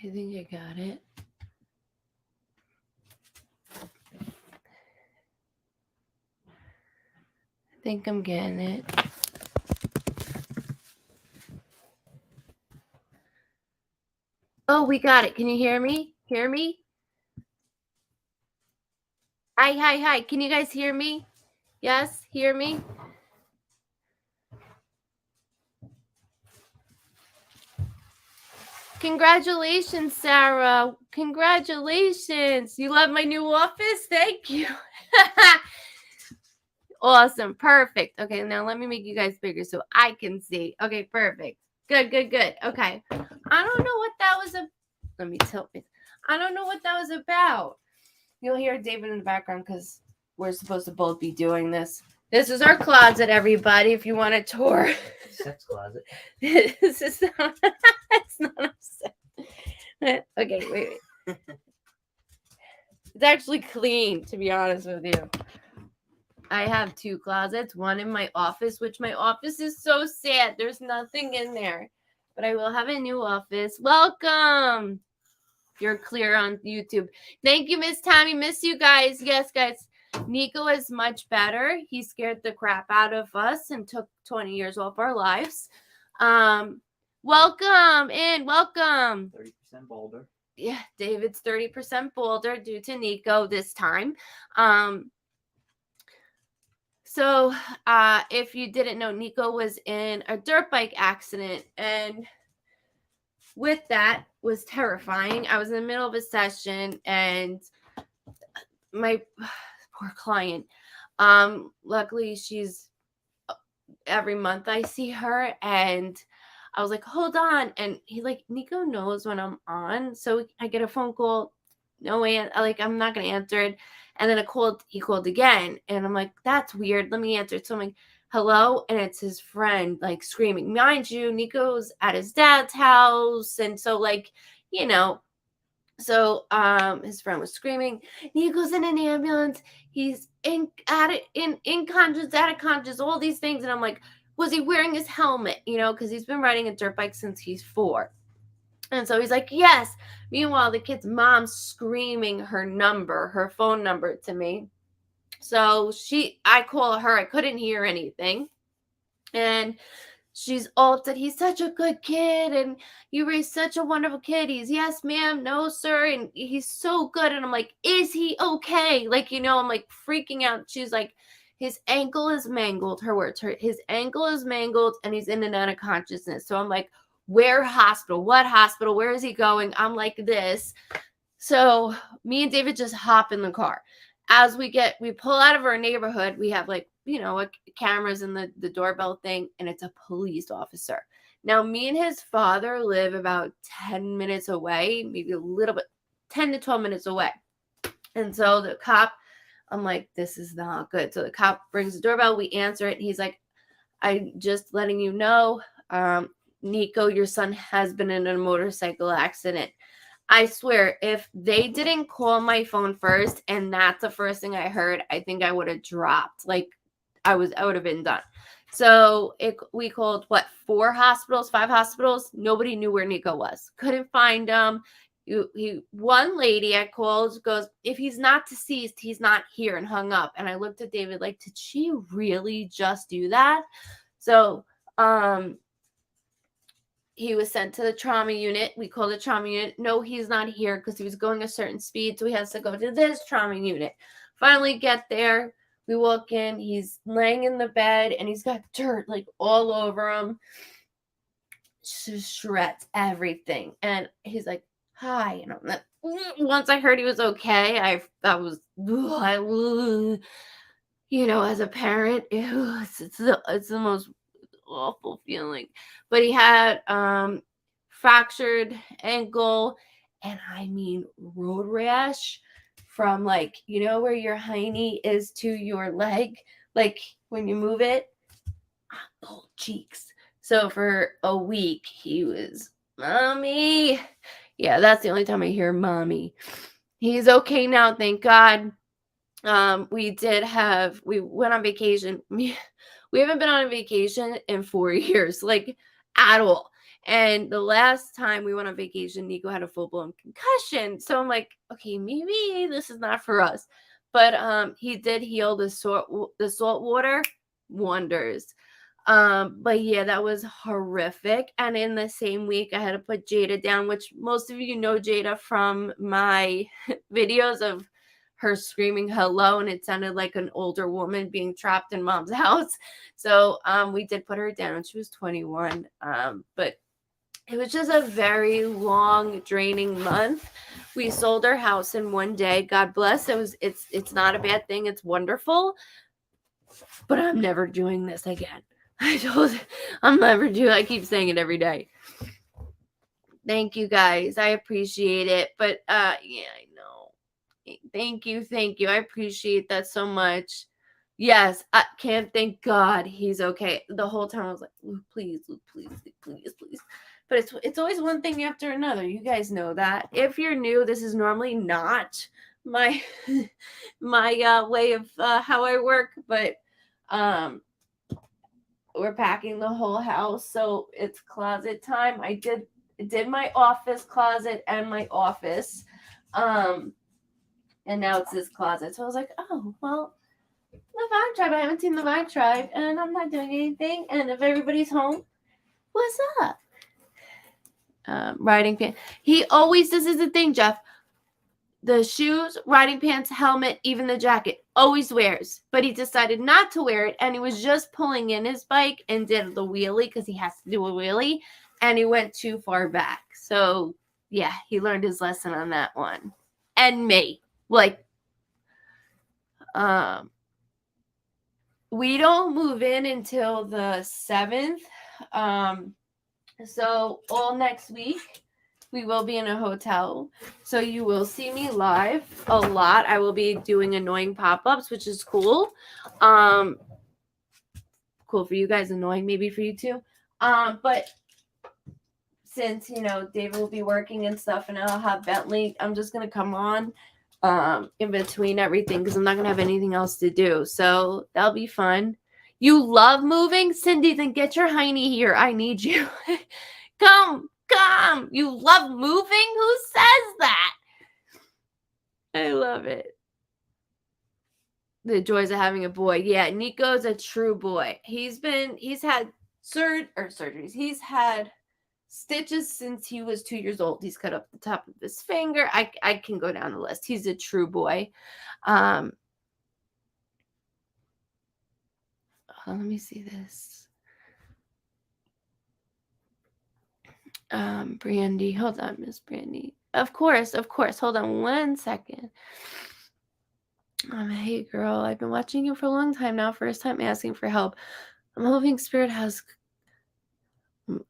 I think I got it. I think I'm getting it. Oh, we got it. Can you hear me? Hear me? Hi. Can you guys hear me? Yes, hear me? Congratulations, Sarah. Congratulations. You love my new office? Thank you. Awesome. Perfect. Okay, now let me make you guys bigger so I can see. Okay, perfect. Good. Okay. I don't know what that was. Let me tilt it. I don't know what that was about. You'll hear David in the background because we're supposed to both be doing this. This is our closet, everybody, if you want a tour. Sex closet. This is not, it's not a set. Okay, wait. It's actually clean, to be honest with you. I have 2 closets, one in my office, which my office is so sad. There's nothing in there. But I will have a new office. Welcome. You're clear on YouTube. Thank you, Miss Tammy. Miss you guys. Yes, guys. Nico is much better. He scared the crap out of us and took 20 years off our lives. Welcome in. Welcome. 30% bolder. Yeah, David's 30% bolder due to Nico this time. So if you didn't know, Nico was in a dirt bike accident, and with that was terrifying. I was in the middle of a session, and my poor client, luckily she's every month I see her, and I was like, hold on. And he like, Nico knows when I'm on. So I get a phone call. No way. Like, I'm not going to answer it. And then he called again. And I'm like, that's weird. Let me answer it. So I'm like, hello. And it's his friend like screaming. Mind you, Nico's at his dad's house. And so like, you know, so his friend was screaming. Nico's in an ambulance. He's in conscious, out of conscious, all these things. And I'm like, was he wearing his helmet? You know, because he's been riding a dirt bike since he's 4. And so he's like, yes. Meanwhile, the kid's mom's screaming her phone number to me. So I call her. I couldn't hear anything. And she's all upset. He's such a good kid, and you raised such a wonderful kid. He's yes, ma'am, no, sir, and he's so good. And I'm like, is he okay? Like, you know, I'm like freaking out. She's like, his ankle is mangled. Her words, his ankle is mangled, and he's in and out of consciousness. So I'm like, where hospital? What hospital? Where is he going? I'm like this. So me and David just hop in the car. As we pull out of our neighborhood, we have like, you know, cameras in the doorbell thing, and it's a police officer. Now, me and his father live about 10 minutes away, maybe a little bit, 10 to 12 minutes away. And so the cop, I'm like, this is not good. So the cop brings the doorbell, we answer it. He's like, I'm just letting you know, Nico, your son has been in a motorcycle accident. I swear, if they didn't call my phone first and that's the first thing I heard, I think I would have dropped. Like, I would have been done. So we called, 5 hospitals. Nobody knew where Nico was. Couldn't find him. One lady I called goes, if he's not deceased, he's not here, and hung up. And I looked at David like, did she really just do that? So, he was sent to the trauma unit. We called the trauma unit. No, he's not here because he was going a certain speed. So he has to go to this trauma unit. Finally get there. We walk in. He's laying in the bed and he's got dirt like all over him. Shreds everything. And he's like, hi. And I'm like, once I heard he was okay, I was, you know, as a parent, it's the most awful feeling. But he had fractured ankle, and I mean road rash from like, you know, where your hiney is to your leg, like when you move it, both cheeks. So for a week he was, mommy. Yeah, that's the only time I hear mommy. He's okay now, thank God. We went on vacation. We haven't been on a vacation in 4 years, like at all. And the last time we went on vacation, Nico had a full-blown concussion. So I'm like, okay, maybe this is not for us. But he did heal the salt water wonders. But yeah, that was horrific. And in the same week, I had to put Jada down, which most of you know Jada from my videos of her screaming hello, and it sounded like an older woman being trapped in mom's house. So we did put her down when she was 21. But it was just a very long, draining month. We sold our house in one day. God bless. It's not a bad thing. It's wonderful. But I'm never doing this again. I'm never doing. I keep saying it every day. Thank you guys. I appreciate it. But yeah, I know. Thank you. I appreciate that so much. Yes, I can't thank God he's okay. The whole time I was like, Luke, please, please. But it's always one thing after another. You guys know that. If you're new, this is normally not my my way of how I work, but we're packing the whole house, so it's closet time. I did my office closet and my office, and now it's this closet. So I was like, oh well, the Vibe Tribe. I haven't seen the Vibe Tribe, and I'm not doing anything. And if everybody's home, what's up? Riding pants. He always, this is the thing, Jeff. The shoes, riding pants, helmet, even the jacket, always wears. But he decided not to wear it, and he was just pulling in his bike and did the wheelie because he has to do a wheelie, and he went too far back. So, yeah, he learned his lesson on that one. And me. Like, we don't move in until the 7th. So all next week, we will be in a hotel. So you will see me live a lot. I will be doing annoying pop-ups, which is cool. Cool for you guys, annoying maybe for you too. But since, David will be working and stuff and I'll have Bentley, I'm just going to come on in between everything because I'm not going to have anything else to do. So that'll be fun. You love moving? Cindy, then get your hiney here. I need you. Come. You love moving? Who says that? I love it. The joys of having a boy. Yeah, Nico's a true boy. He's had surgeries. He's had stitches since he was 2 years old. He's cut up the top of his finger. I can go down the list. He's a true boy. Let me see this. Brandy, hold on, Miss Brandy. Of course. Hold on 1 second. Hey girl, I've been watching you for a long time now. First time asking for help. I'm hoping Spirit I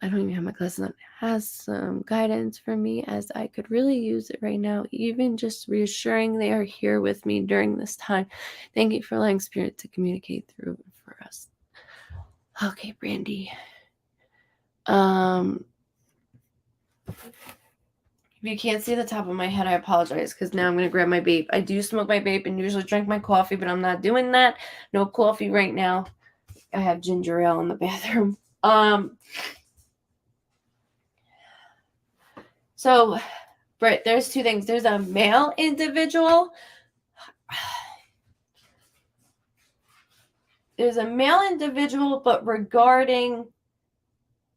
don't even have my glasses on. Has some guidance for me as I could really use it right now. Even just reassuring they are here with me during this time. Thank you for allowing Spirit to communicate through for us. Okay, Brandy. If you can't see the top of my head, I apologize because now I'm going to grab my vape. I do smoke my vape and usually drink my coffee, but I'm not doing that. No coffee right now. I have ginger ale in the bathroom. So, Britt, there's two things. There's a male individual. But regarding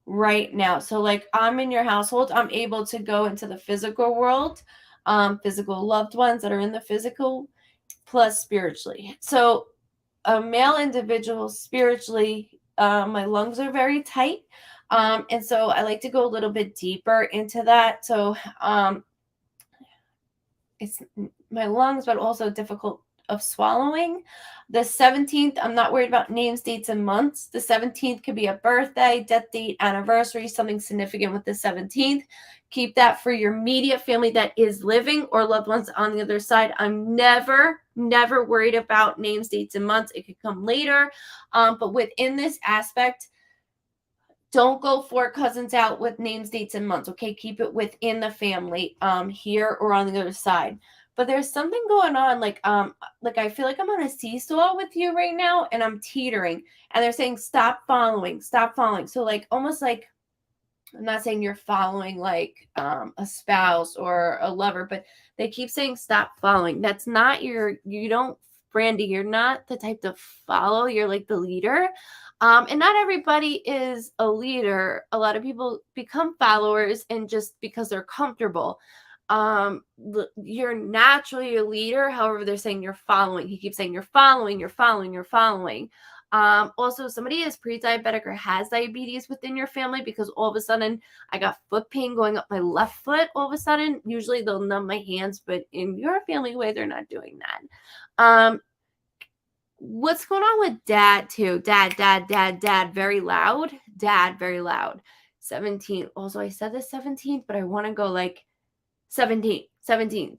right now. So like I'm in your household, I'm able to go into the physical world, physical loved ones that are in the physical plus spiritually. So a male individual spiritually, my lungs are very tight. And so I like to go a little bit deeper into that. So it's my lungs, but also difficult of swallowing. The 17th, I'm not worried about names, dates, and months. The 17th could be a birthday, death date, anniversary, something significant with the 17th. Keep that for your immediate family that is living or loved ones on the other side. I'm never worried about names, dates, and months. It could come later. But within this aspect, don't go for cousins out with names, dates, and months, okay? Keep it within the family, here or on the other side. But there's something going on, like I feel like I'm on a seesaw with you right now, and I'm teetering. And they're saying, stop following. So like almost like I'm not saying you're following like a spouse or a lover, but they keep saying stop following. That's not you don't, Brandy, you're not the type to follow. You're like the leader. And not everybody is a leader. A lot of people become followers and just because they're comfortable. You're naturally a leader. However, they're saying you're following. He keeps saying you're following, you're following, you're following. Also, somebody is pre-diabetic or has diabetes within your family, because all of a sudden I got foot pain going up my left foot. All of a sudden, usually they'll numb my hands, but in your family way, they're not doing that. What's going on with dad too? Dad, very loud. Dad, very loud. 17. Also, I said the 17th, but I want to go like 17.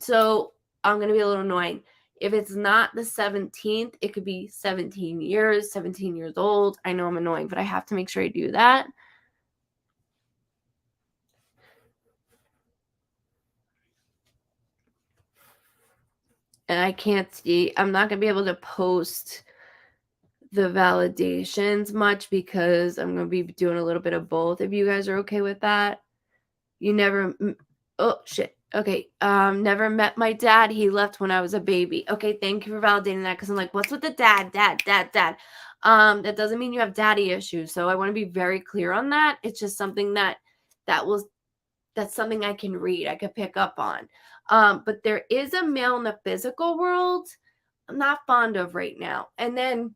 So I'm going to be a little annoying. If it's not the 17th, it could be 17 years old. I know I'm annoying, but I have to make sure I do that. And I can't see. I'm not going to be able to post the validations much because I'm going to be doing a little bit of both. If you guys are okay with that. You never, oh shit. Okay. Never met my dad. He left when I was a baby. Okay. Thank you for validating that. Cause I'm like, what's with the dad? That doesn't mean you have daddy issues. So I want to be very clear on that. It's just something that's something I can read. I could pick up on. But there is a male in the physical world I'm not fond of right now. And then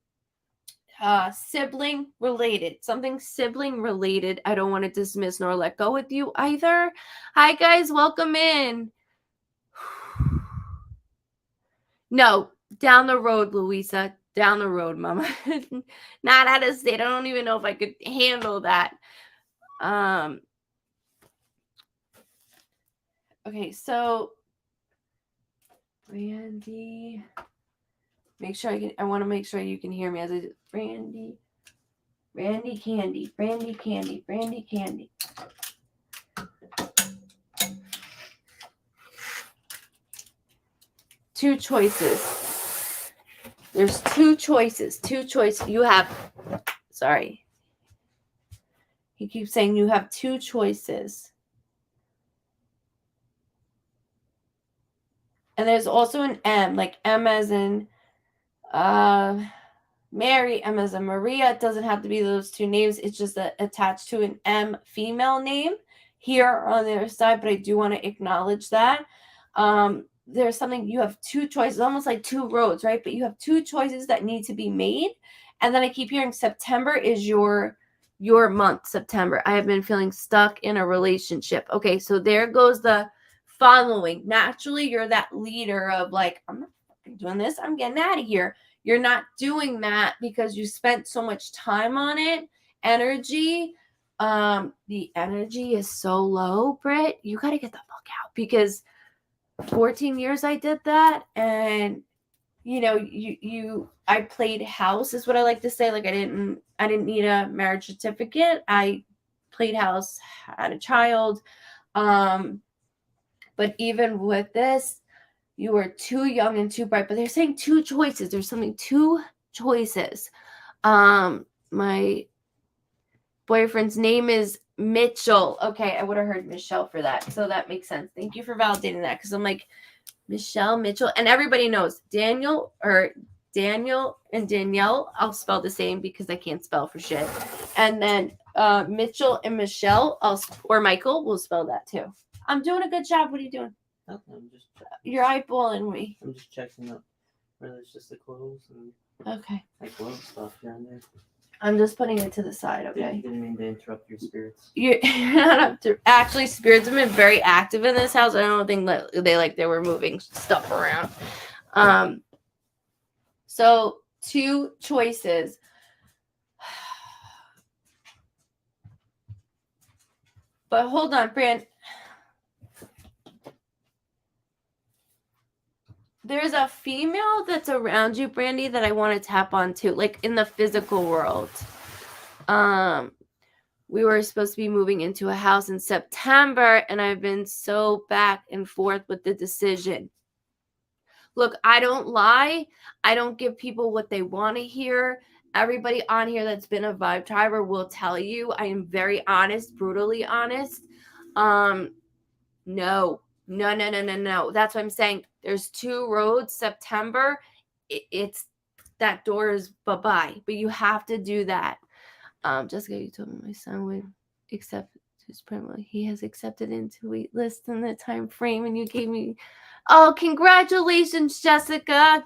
sibling related, something sibling related. I don't want to dismiss nor let go with you either. Hi guys, welcome in. No, down the road, Louisa, down the road, mama. Not out of state. I don't even know if I could handle that. Okay, so Brandy, I want to make sure you can hear me as I do. Brandy Candy. Two choices. There's two choices. You have, sorry. He keeps saying you have two choices. And there's also an M, like M as in Mary, M as in Maria. It doesn't have to be those two names. It's just attached to an M female name here on the other side, but I do want to acknowledge that. There's something, you have two choices, almost like two roads, right? But you have two choices that need to be made. And then I keep hearing September is your month, September. I have been feeling stuck in a relationship. Okay, so there goes the following. Naturally, you're that leader of like, I'm not doing this. I'm getting out of here. You're not doing that because you spent so much time on it. Energy. The energy is so low, Britt. You got to get the fuck out, because 14 years I did that, and I played house is what I like to say. Like I didn't need a marriage certificate. I played house, had a child. But even with this, you were too young and too bright. But they're saying two choices. There's two choices. My boyfriend's name is Mitchell. Okay, I would have heard Michelle for that. So that makes sense. Thank you for validating that, because I'm like, Michelle, Mitchell, and everybody knows Daniel and Danielle, I'll spell the same because I can't spell for shit. And then Mitchell and Michelle, or Michael, will spell that too. I'm doing a good job. What are you doing? Nothing. I'm just. You're eyeballing me. I'm just checking up where there's just the clothes and. Okay. Like glove stuff down there. I'm just putting it to the side, okay? Didn't mean to interrupt your spirits. You're not up to. Actually, spirits have been very active in this house. I don't think they were moving stuff around. So 2 choices. But hold on, Fran. There's a female that's around you, Brandy, that I want to tap on too, like in the physical world. We were supposed to be moving into a house in September, and I've been so back and forth with the decision. Look, I don't lie. I don't give people what they want to hear. everybody on here that's been a vibe triber will tell you I am very honest, brutally honest. No. That's what I'm saying. There's 2 roads. September, it's that door is bye-bye. But you have to do that. Jessica, you told me my son would accept his permanently. He has accepted into wait list in the time frame, and you gave me. Oh, congratulations, Jessica.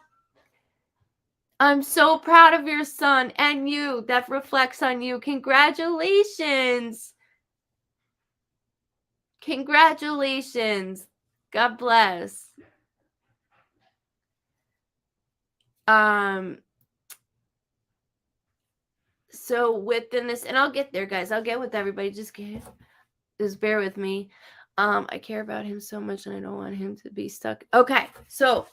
I'm so proud of your son and you. That reflects on you. Congratulations. Congratulations. God bless. So within this, and I'll get there, guys. I'll get with everybody. Just bear with me. I care about him so much, and I don't want him to be stuck. Okay, so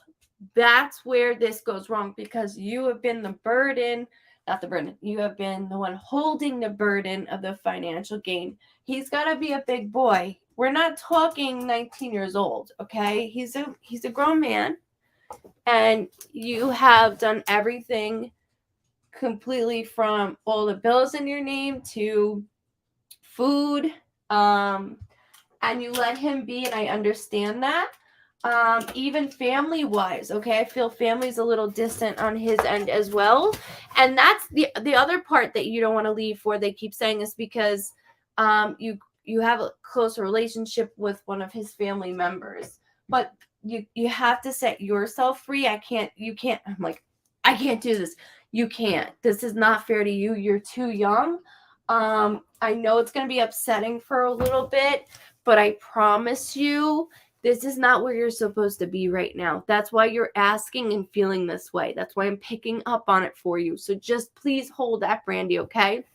that's where this goes wrong, because you have been the burden, not the burden. You have been the one holding the burden of the financial gain. He's got to be a big boy. We're not talking 19 years old, okay? He's a grown man, and you have done everything completely, from all the bills in your name to food, and you let him be, and I understand that. Even family wise, okay, I feel family's a little distant on his end as well, and that's the other part that you don't want to leave for. They keep saying is because you have a close relationship with one of his family members, but you have to set yourself free. You can't. I'm like, I can't do this. You can't. This is not fair to you. You're too young. I know it's going to be upsetting for a little bit, but I promise you, this is not where you're supposed to be right now. That's why you're asking and feeling this way. That's why I'm picking up on it for you. So just please hold that, Brandy, okay?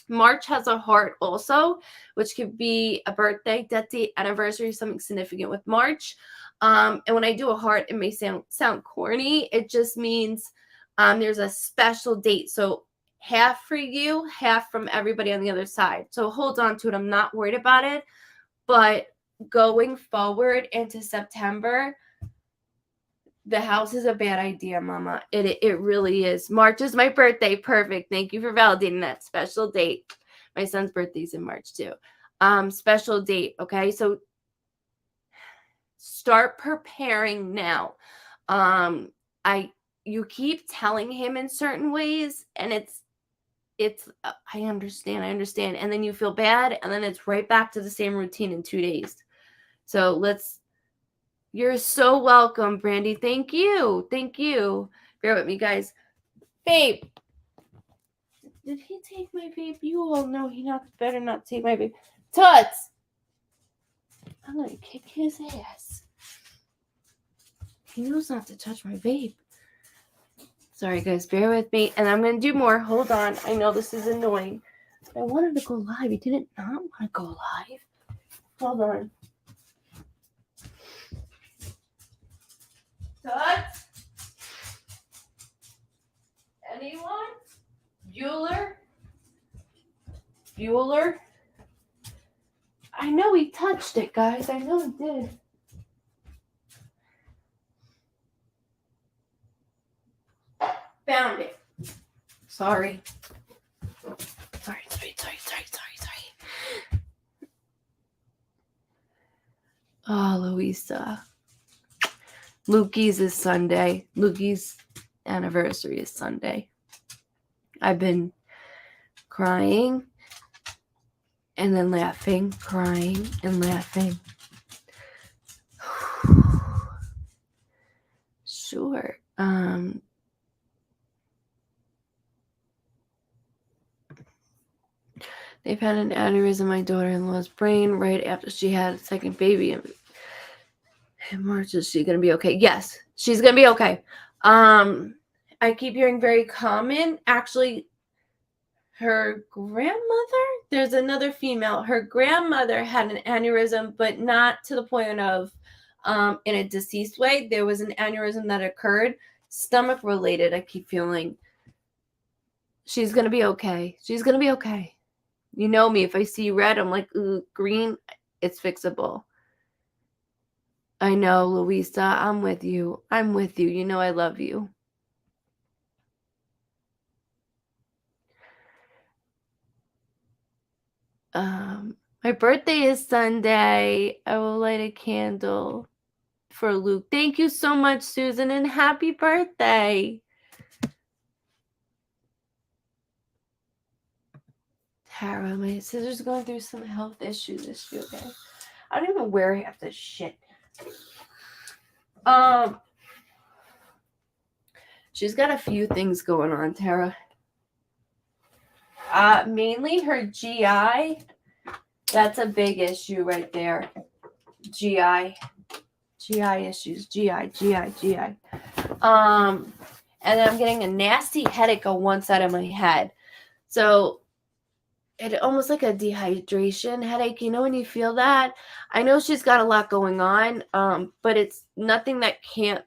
March has a heart also, which could be a birthday, death date, anniversary, something significant with March. And when I do a heart, it may sound corny. It just means there's a special date. So half for you, half from everybody on the other side. So hold on to it. I'm not worried about it. But going forward into September, the house is a bad idea, Mama. It really is. March is my birthday. Perfect. Thank you for validating that special date. My son's birthday's in March too. Special date. Okay, so start preparing now. You keep telling him in certain ways, and it's I understand, and then you feel bad, and then it's right back to the same routine in 2 days. So you're so welcome, Brandy. Thank you. Bear with me, guys. Babe, did he take my vape? You all know he better not take my vape. Toots, I'm gonna kick his ass. He knows not to touch my vape. Sorry, guys, bear with me, and I'm gonna do more. Hold on. I know this is annoying. I wanted to go live. He didn't not want to go live. Hold on. Toots? Anyone? Bueller? I know he touched it, guys. I know he did. Found it. Sorry. Oh, Louisa. Lukey's is Sunday. Lukey's anniversary is Sunday. I've been crying and then laughing, crying and laughing. Sure. They've had an aneurysm in my daughter-in-law's brain right after she had a second baby. In March, is she going to be okay? Yes, she's going to be okay. I keep hearing very common. Actually, her grandmother, there's another female. Her grandmother had an aneurysm, but not to the point of in a deceased way. There was an aneurysm that occurred, stomach related. I keep feeling she's going to be okay. She's going to be okay. You know me. If I see red, I'm like, ooh, green, it's fixable. I know, Louisa. I'm with you. You know I love you. My birthday is Sunday. I will light a candle for Luke. Thank you so much, Susan, and happy birthday. Tara, my sister's going through some health issues. Is she okay? I don't even wear half this shit. She's got a few things going on, Tara. Mainly her GI. That's a big issue right there. GI issues. GI. And then I'm getting a nasty headache on one side of my head. So it almost like a dehydration headache. You know when you feel that? I know she's got a lot going on, but it's nothing that can't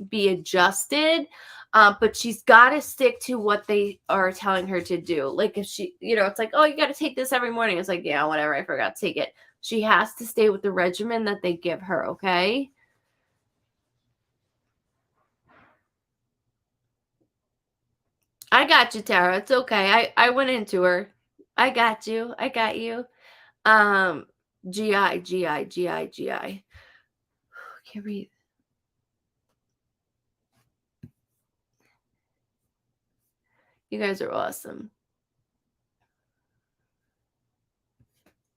be adjusted. But she's got to stick to what they are telling her to do. Like if she, it's like, oh, you got to take this every morning. It's like, yeah, whatever. I forgot to take it. She has to stay with the regimen that they give her. Okay. I got you, Tara. It's okay. I went into her. I got you. GI. Can't breathe. You guys are awesome.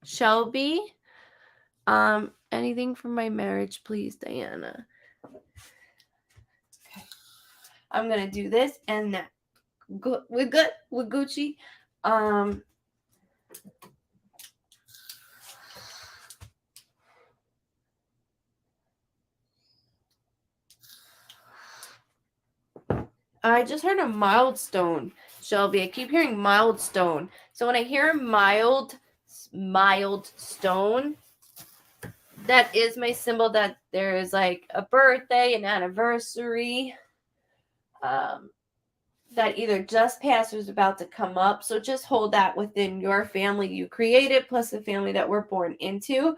Shelby, anything for my marriage, please, Diana. Okay. I'm gonna do this and that. We're good with Gucci. I just heard a milestone, Shelby. I keep hearing milestone. So when I hear a mild stone, that is my symbol that there is like a birthday, an anniversary, that either just passed or is about to come up. So just hold that within your family you created, plus the family that we're born into.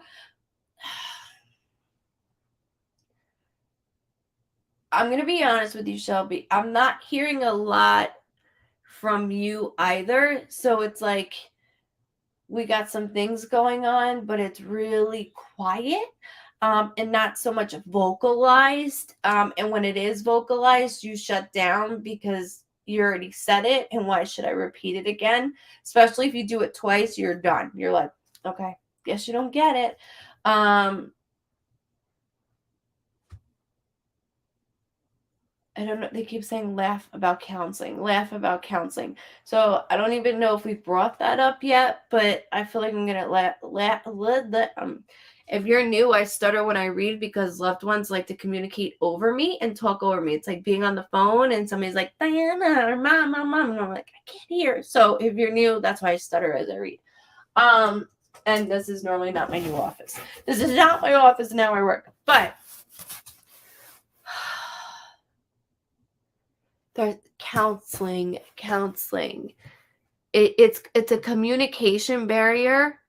I'm going to be honest with you, Shelby. I'm not hearing a lot from you either. So it's like we got some things going on, but it's really quiet and not so much vocalized. And when it is vocalized, you shut down because you already said it. And why should I repeat it again? Especially if you do it twice, you're done. You're like, okay, guess you don't get it. I don't know. They keep saying laugh about counseling. So I don't even know if we brought that up yet, but I feel like I'm going to if you're new, I stutter when I read because loved ones like to communicate over me and talk over me. It's like being on the phone and somebody's like, Diana, or mom. And I'm like, I can't hear. So if you're new, that's why I stutter as I read. And this is normally not my new office. This is not my office now I work. But there's counseling. It's a communication barrier.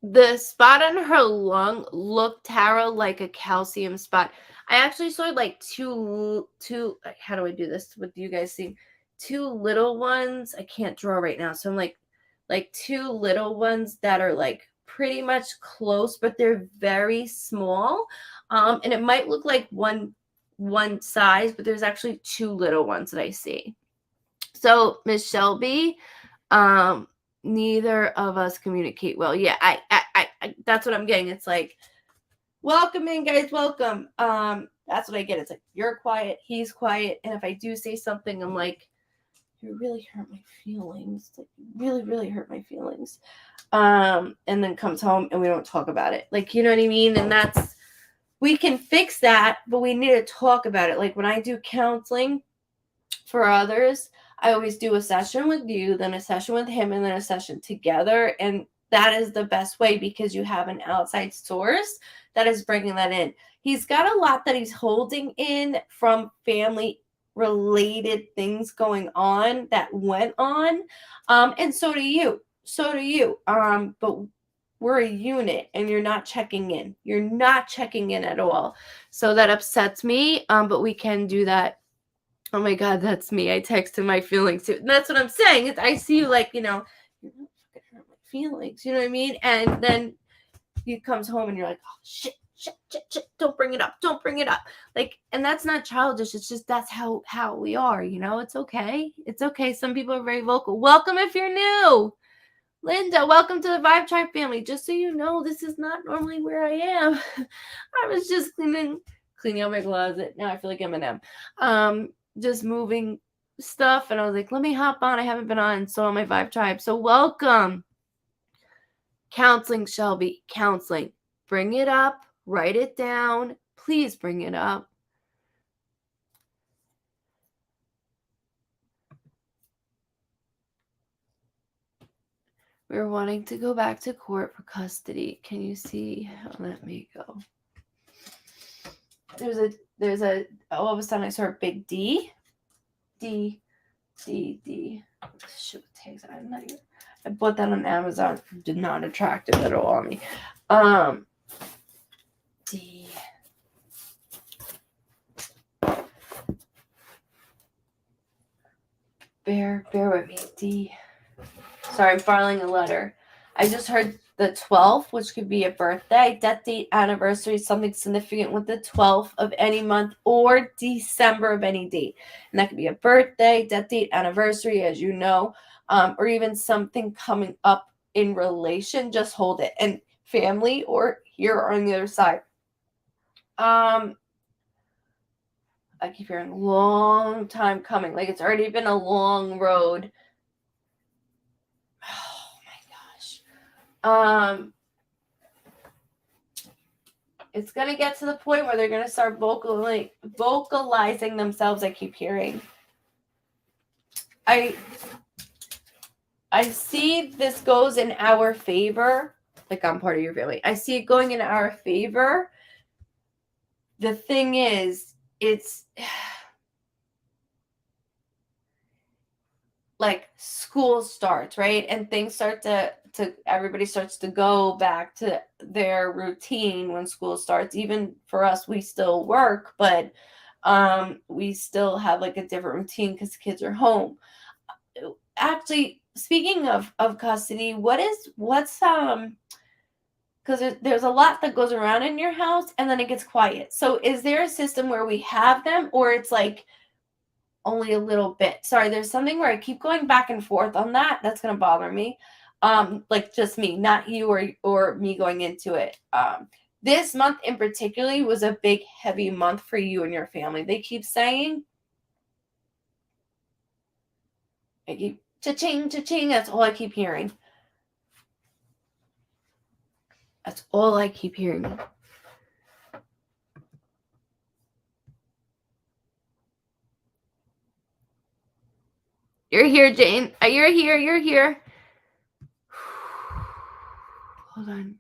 The spot on her lung looked, Tara, like a calcium spot. I actually saw like two. How do I do this with you guys seeing? Two little ones. I can't draw right now, so I'm like two little ones that are like pretty much close, but they're very small. And it might look like one size, but there's actually two little ones that I see. So Miss Shelby, neither of us communicate well. Yeah, I that's what I'm getting. It's like, welcome in, guys, welcome. That's what I get. It's like, you're quiet, he's quiet, and if I do say something, I'm like, you really hurt my feelings. Like, you really hurt my feelings. And then comes home and we don't talk about it. Like, you know what I mean? And we can fix that, but we need to talk about it. Like when I do counseling for others, I always do a session with you, then a session with him, and then a session together. And that is the best way because you have an outside source that is bringing that in. He's got a lot that he's holding in from family related things going on that went on. And so do you. But we're a unit and you're not checking in. You're not checking in at all. So that upsets me. But we can do that Oh my God, that's me. I text him my feelings too. And that's what I'm saying. I see you like, you're not fucking hurt my feelings. You know what I mean? And then he comes home and you're like, oh shit. Don't bring it up. Don't bring it up. Like, and that's not childish. It's just that's how we are. It's okay. It's okay. Some people are very vocal. Welcome if you're new. Linda, welcome to the Vibe Tribe family. Just so you know, this is not normally where I am. I was just cleaning out my closet. Now I feel like Eminem. Just moving stuff, and I was like, let me hop on. I haven't been on so on my Vibe Tribe. So welcome. Counseling, Shelby. Counseling. Bring it up. Write it down. Please bring it up. We're wanting to go back to court for custody. Can you see? Let me go. There's a all of a sudden I saw a big D. D. Shoot, tags. I bought that on Amazon. Did not attract it at all on me. D. Bear with me. D. Sorry, I'm filing a letter. I just heard the 12th, which could be a birthday, death date, anniversary, something significant with the 12th of any month or December of any date. And that could be a birthday, death date, anniversary, as you know, or even something coming up in relation. Just hold it. And family or here or on the other side. I keep hearing long time coming. Like it's already been a long road. It's going to get to the point where they're going to start vocalizing themselves. I keep hearing. I see this goes in our favor. Like I'm part of your family. I see it going in our favor. The thing is, it's like school starts, right? And things start to everybody starts to go back to their routine when school starts. Even for us, we still work, but we still have like a different routine because kids are home. Actually, speaking of custody, what's because there's a lot that goes around in your house and then it gets quiet. So is there a system where we have them, or it's like only a little bit? Sorry, there's something where I keep going back and forth on that. That's going to bother me. Like just me, not you or me going into it. This month in particularly was a big, heavy month for you and your family. They keep saying, I keep cha-ching, cha-ching. That's all I keep hearing. That's all I keep hearing. You're here, Jane. You're here. Hold on.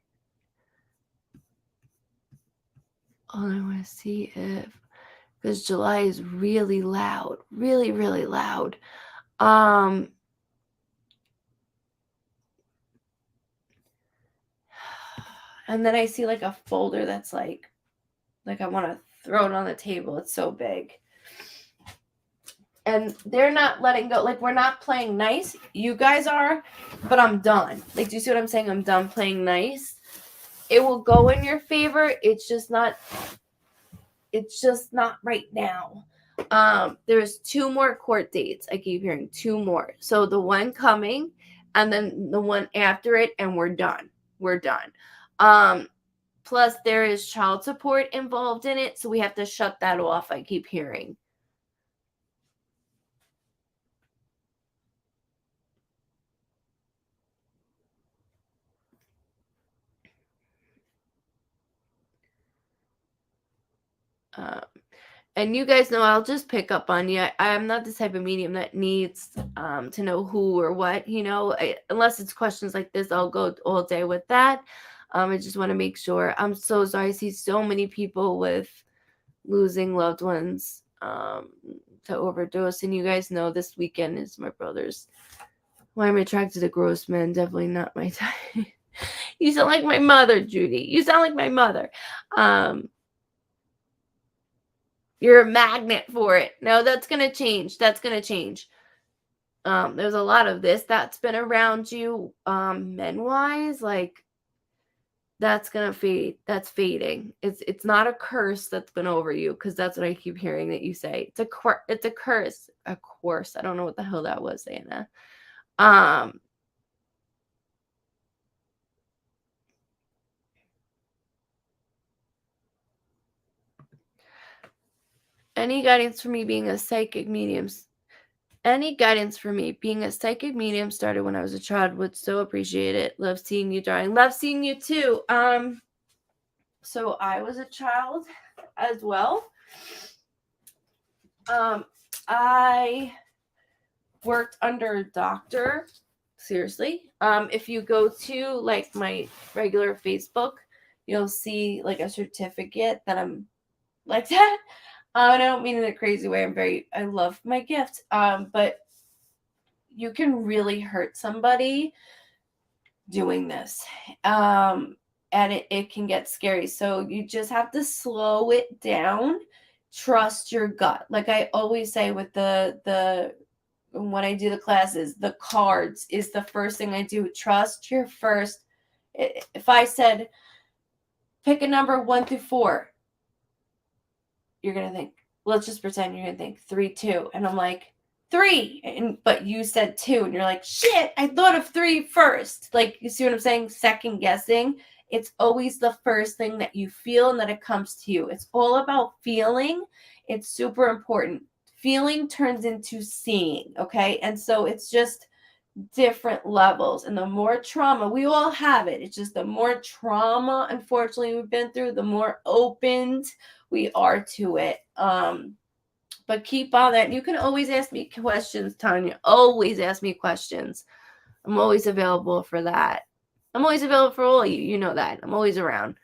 All I want to see if, because July is really loud, really, really loud. And then I see like a folder that's like I want to throw it on the table. It's so big. And they're not letting go. Like, we're not playing nice. You guys are, but I'm done. Like, do you see what I'm saying? I'm done playing nice. It will go in your favor. It's just not right now. There's 2 more court dates. I keep hearing 2 more. So the one coming and then the one after it, and we're done. Plus there is child support involved in it. So we have to shut that off. I keep hearing. And you guys know I'll just pick up on you. I'm not the type of medium that needs to know who or what, unless it's questions like this, I'll go all day with that. I just want to make sure. I'm so sorry. I see so many people with losing loved ones to overdose. And you guys know this weekend is my brother's. Why I'm attracted to gross men. Definitely not my type. You sound like my mother, Judy. You sound like my mother. You're a magnet for it. No, that's going to change. That's going to change. There's a lot of this that's been around you, men-wise, like that's gonna fade. That's fading. It's not a curse that's been over you, because that's what I keep hearing that you say. It's a curse. A course. I don't know what the hell that was, Anna. Any guidance for me being a psychic medium? Any guidance for me being a psychic medium started when I was a child. Would so appreciate it. Love seeing you, darling. Love seeing you too. So I was a child as well. I worked under a doctor. Seriously. If you go to like my regular Facebook, you'll see like a certificate that I'm like that. And I don't mean in a crazy way. I love my gift. But you can really hurt somebody doing this. And it can get scary. So you just have to slow it down. Trust your gut. Like I always say with the when I do the classes, the cards is the first thing I do. Trust your first. If I said pick a number 1 through 4, you're gonna think, let's just pretend you're gonna think 3, 2, and I'm like 3, but you said 2, and you're like, shit, I thought of 3 first. Like, you see what I'm saying? Second guessing. It's always the first thing that you feel and that it comes to you. It's all about feeling. It's super important. Feeling turns into seeing, okay? And so it's just different levels. And the more trauma, we all have it. It's just the more trauma, unfortunately, we've been through, the more opened we are to it. But keep on that. You can always ask me questions, Tanya. Always ask me questions. I'm always available for that. I'm always available for all of you. You know that. I'm always around.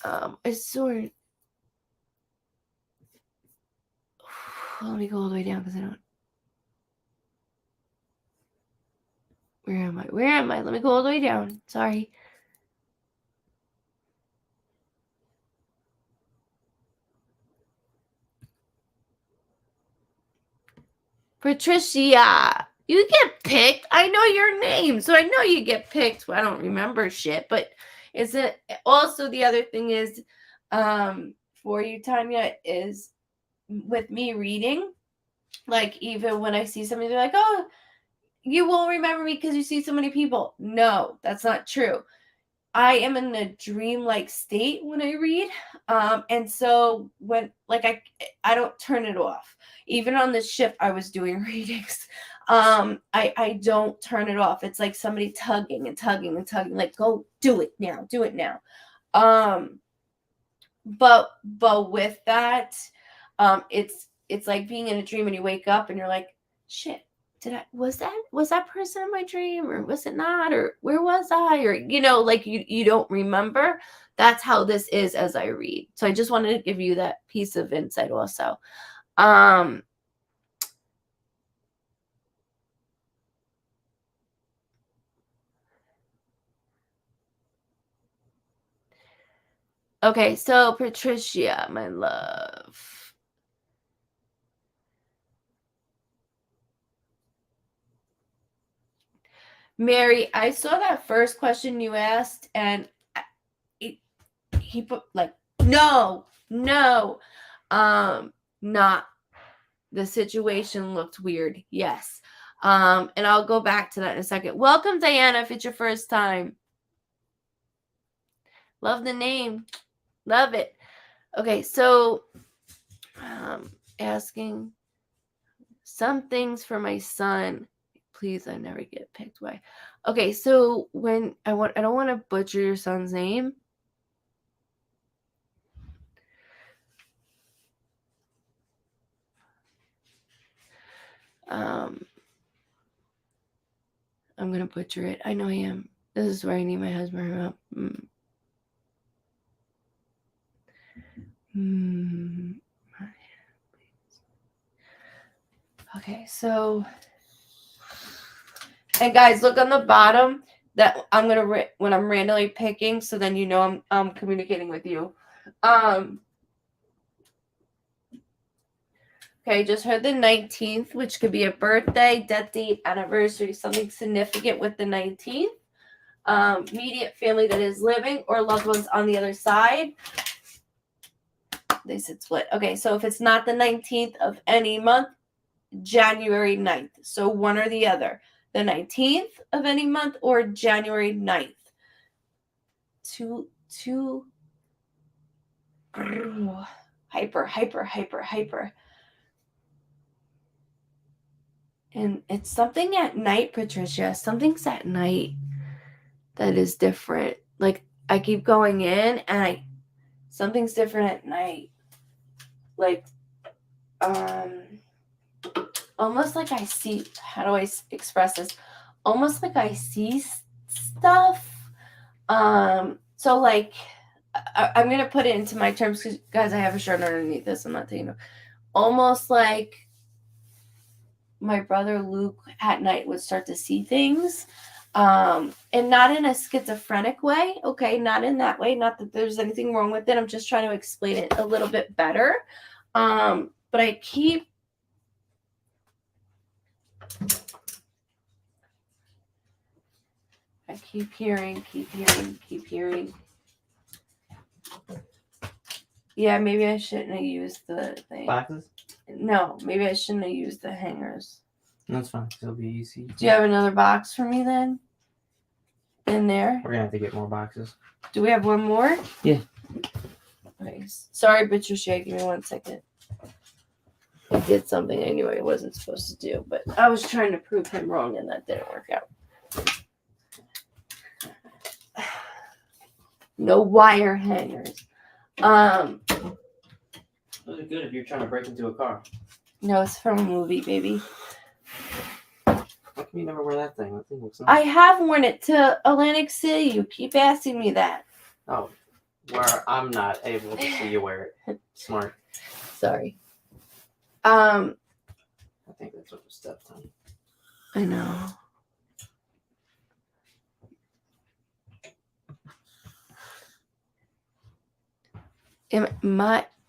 I sort of... Let me go all the way down because I don't... Where am I? Where am I? Let me go all the way down. Sorry. Patricia, you get picked. I know your name, so I know you get picked. Well, I don't remember shit, but is it also the other thing is for you, Tanya, is with me reading, like even when I see somebody, they're like, oh, you won't remember me because you see so many people. No, that's not true. I am in a dream-like state when I read. And so when like I don't turn it off. Even on the ship I was doing readings. I don't turn it off. It's like somebody tugging and tugging and tugging, like, go do it now, do it now. But with that, it's like being in a dream and you wake up and you're like, shit, was that person in my dream, or was it not, or where was I, or like you don't remember. That's how this is as I read. So I just wanted to give you that piece of insight also. Okay, so Patricia, my love. Mary, I saw that first question you asked, and he put like, no, not the situation looked weird. Yes. And I'll go back to that in a second. Welcome, Diana, if it's your first time. Love the name. Love it. Okay, so asking some things for my son. Please, I never get picked. Why? Okay, so when I don't want to butcher your son's name. I'm gonna butcher it. I know I am. This is where I need my husband. Okay, so, and guys, look on the bottom that I'm gonna when I'm randomly picking, so then I'm communicating with you. Okay, just heard the 19th, which could be a birthday, death date, anniversary, something significant with the 19th. Immediate family that is living or loved ones on the other side. They said split. Okay, so if it's not the 19th of any month, January 9th. So one or the other. The 19th of any month or January 9th. Two. Hyper. And it's something at night, Patricia. Something's at night that is different. Like I keep going in and something's different at night. Like almost like I see, how do I express this? Almost like I see stuff. So like I'm gonna put it into my terms because guys, I have a shirt underneath this. I'm not taking it. Almost like my brother Luke at night would start to see things, and not in a schizophrenic way. Okay, not in that way. Not that there's anything wrong with it. I'm just trying to explain it a little bit better. But I keep hearing. Yeah, maybe I shouldn't have used the thing. Boxes? No, maybe I shouldn't have used the hangers. That's fine. It'll be easy. Do you have another box for me then? In there? We're gonna have to get more boxes. Do we have one more? Yeah. Nice. Sorry, Patricia. Give me 1 second. I did something I knew I wasn't supposed to do, but I was trying to prove him wrong and that didn't work out. No wire hangers. Those are good if you're trying to break into a car. No, it's from a movie, baby. How come you never wear that thing? That thing looks nice. I have worn it to Atlantic City. You keep asking me that. Oh, where I'm not able to see you wear it. Smart. Sorry. I think that's what the stepped on. I know.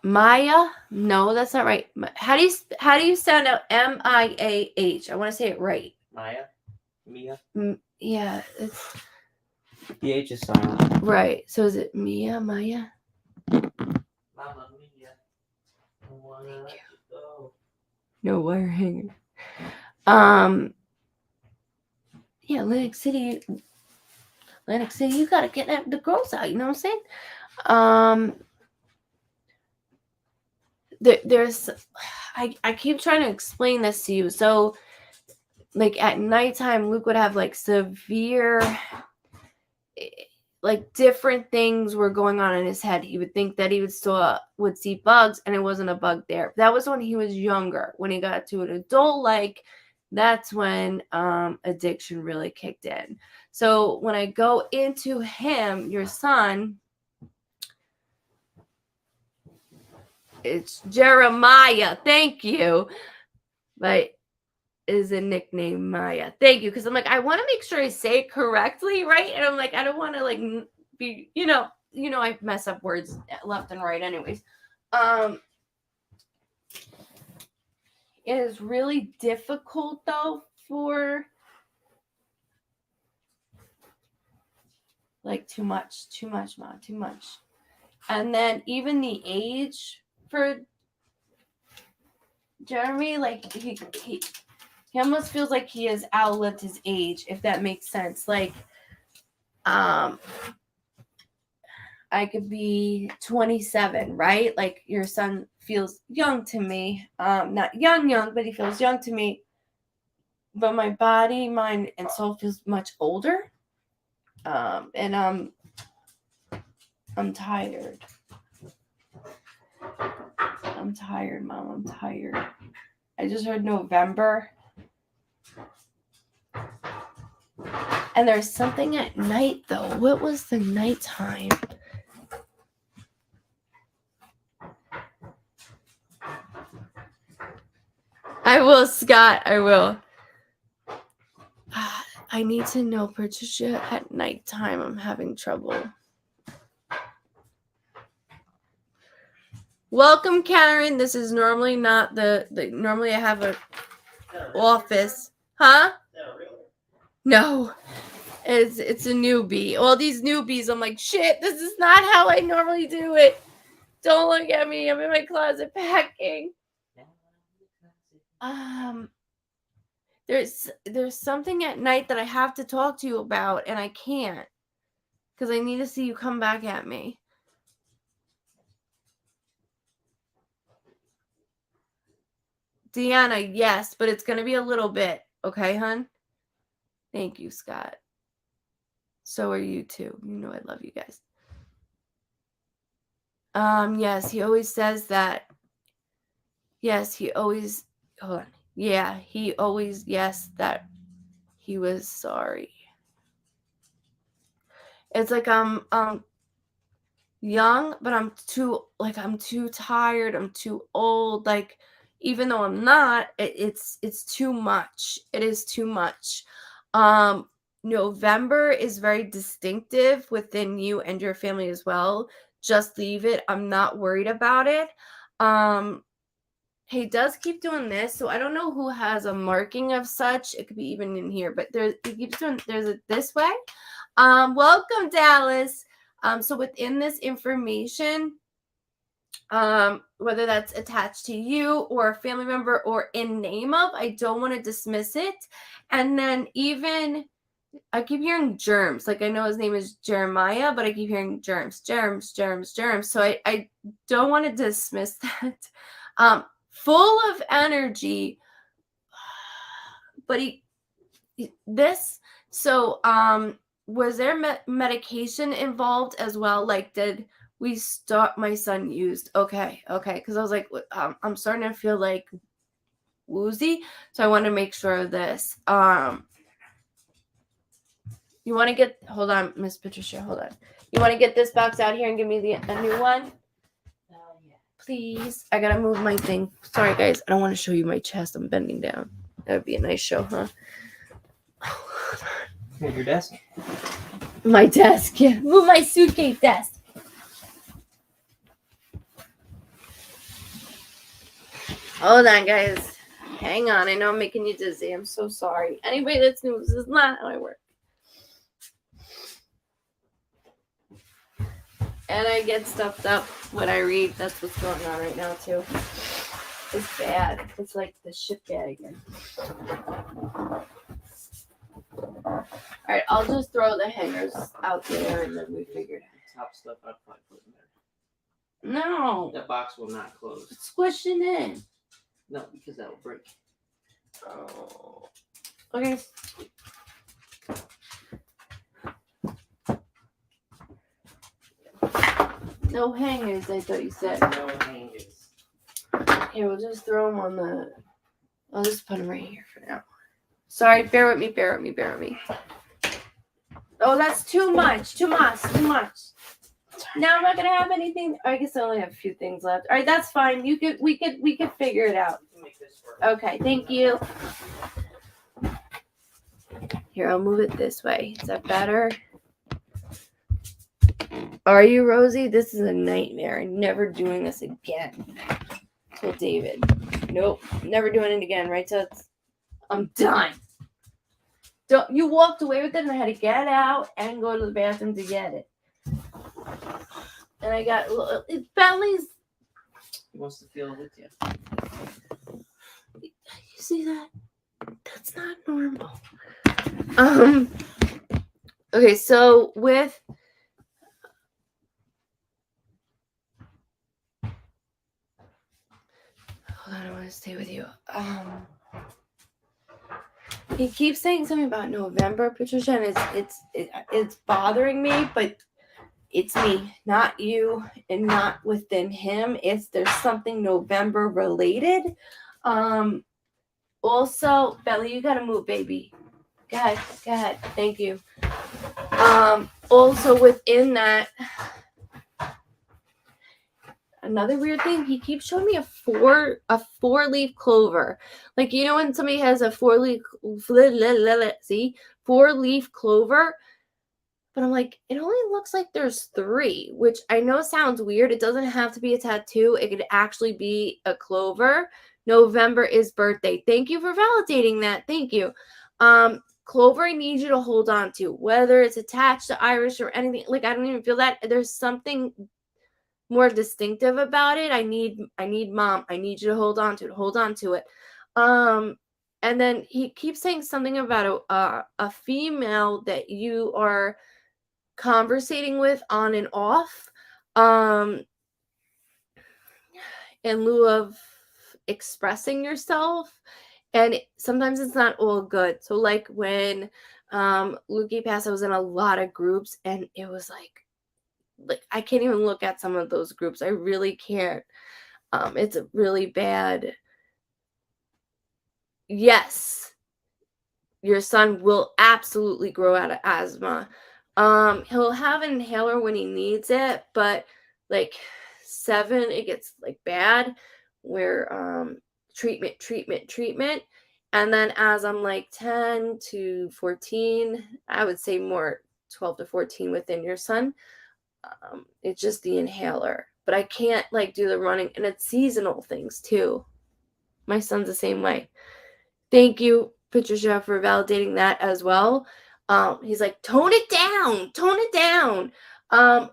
Maya? No, that's not right. How do you sound out MIAH? I want to say it right. Mia? Yeah, it's The H is silent. right. So is it Maya? Mama Mia. Thank you. Go. No wire hanger. Yeah, Atlantic City, you gotta get the girls out, you know what I'm saying? There's I keep trying to explain this to you. So like at nighttime, Luke would have like severe, like different things were going on in his head. He would think that he would see bugs and it wasn't a bug there. That was when he was younger. When he got to an adult, like that's when addiction really kicked in. So when I go into him, your son, it's Jeremiah. Thank you. But is a nickname Maya. Thank you. Because I'm like, I want to make sure I say it correctly, right? And I'm like, I don't want to like be, I mess up words left and right anyways. It is really difficult though for like too much, Mom, too much. And then even the age for Jeremy, like he almost feels like he has outlived his age, if that makes sense. Like, I could be 27, right? Like your son feels young to me. Not young, but he feels young to me. But my body, mind, and soul feels much older. And I'm tired. I'm tired, Mom. I'm tired. I just heard November. And there's something at night, though. What was the nighttime? I will, Scott. I will. I need to know, Patricia. At nighttime, I'm having trouble. Welcome, Karen. This is normally not the normally I have a office. Huh? No. It's a newbie. All these newbies, I'm like, shit, this is not how I normally do it. Don't look at me. I'm in my closet packing. There's something at night that I have to talk to you about, and I can't. Because I need to see you come back at me. Deanna, yes, but it's going to be a little bit. Okay, hun? Thank you, Scott. So are you too. You know I love you guys. Yes, he always says that. Yes, he always, hold on. Yeah, he always, yes, that he was sorry. It's like I'm young, but I'm too tired, I'm too old. Like, even though I'm not, it's too much. It is too much. November is very distinctive within you and your family as well. Just leave it. I'm not worried about it. He does keep doing this, so I don't know who has a marking of such. It could be even in here, but he keeps doing, there's a this way. Welcome, Dallas. So within this information, whether that's attached to you or a family member or in name of, I don't want to dismiss it. And then even, I keep hearing germs. Like, I know his name is Jeremiah, but I keep hearing germs. So I don't want to dismiss that. Full of energy, but was there medication involved as well? Like, did we start, my son used, okay, because I was like, I'm starting to feel like woozy, so I want to make sure of this. You want to get, hold on, Miss Patricia, hold on. You want to get this box out here and give me a new one? Please. I gotta move my thing. Sorry, guys. I don't want to show you my chest. I'm bending down. That would be a nice show, huh? Move your desk. My desk. Yeah. Move my suitcase desk. Hold on, guys. Hang on. I know I'm making you dizzy. I'm so sorry. Anybody that's new, this is not how I work. And I get stuffed up when I read. That's what's going on right now, too. It's bad. It's like the shit bag again. Alright, I'll just throw the hangers out there and then we figure it out. Top stuff I'd probably put in there. No. That box will not close. It's squishing in. No, because that will break. Oh. Okay. No hangers, I thought you said. No hangers. Here, we'll just throw them on the... I'll just put them right here for now. Sorry, bear with me. Oh, that's too much. Too much. Now I'm not gonna have anything. I guess I only have a few things left. All right, that's fine. We could figure it out. Make this work. Okay, thank you. Here, I'll move it this way. Is that better? Are you, Rosie? This is a nightmare. I'm never doing this again. So David. Nope. Never doing it again, right? So I'm done. You walked away with it and I had to get out and go to the bathroom to get it. And I got Bentley's. He wants to feel it with you. You see that? That's not normal. Okay, so with hold on, I want to stay with you. He keeps saying something about November, Patricia, and it's bothering me, but it's me, not you, and not within him. There's something November related. Also, Belly, you gotta move, baby. Go ahead. Thank you. Also within that, another weird thing, he keeps showing me a four-leaf clover. Like, you know when somebody has a four-leaf clover, But I'm like, it only looks like there's 3, which I know sounds weird. It doesn't have to be a tattoo. It could actually be a clover. November is birthday. Thank you for validating that. Thank you. Clover, I need you to hold on to, whether it's attached to Irish or anything. Like, I don't even feel that. There's something more distinctive about it. I need Mom. I need you to hold on to it. Hold on to it. And then he keeps saying something about a female that you are conversating with on and off, in lieu of expressing yourself. And sometimes it's not all good. So like when Lukey passed, I was in a lot of groups, and it was like I can't even look at some of those groups. I really can't. It's really bad. Yes, your son will absolutely grow out of asthma. He'll have an inhaler when he needs it, but like 7, it gets like bad, where treatment. And then as I'm like 10 to 14, I would say more 12 to 14 within your son, it's just the inhaler. But I can't like do the running, and it's seasonal things too. My son's the same way. Thank you, Patricia, for validating that as well. He's like, tone it down.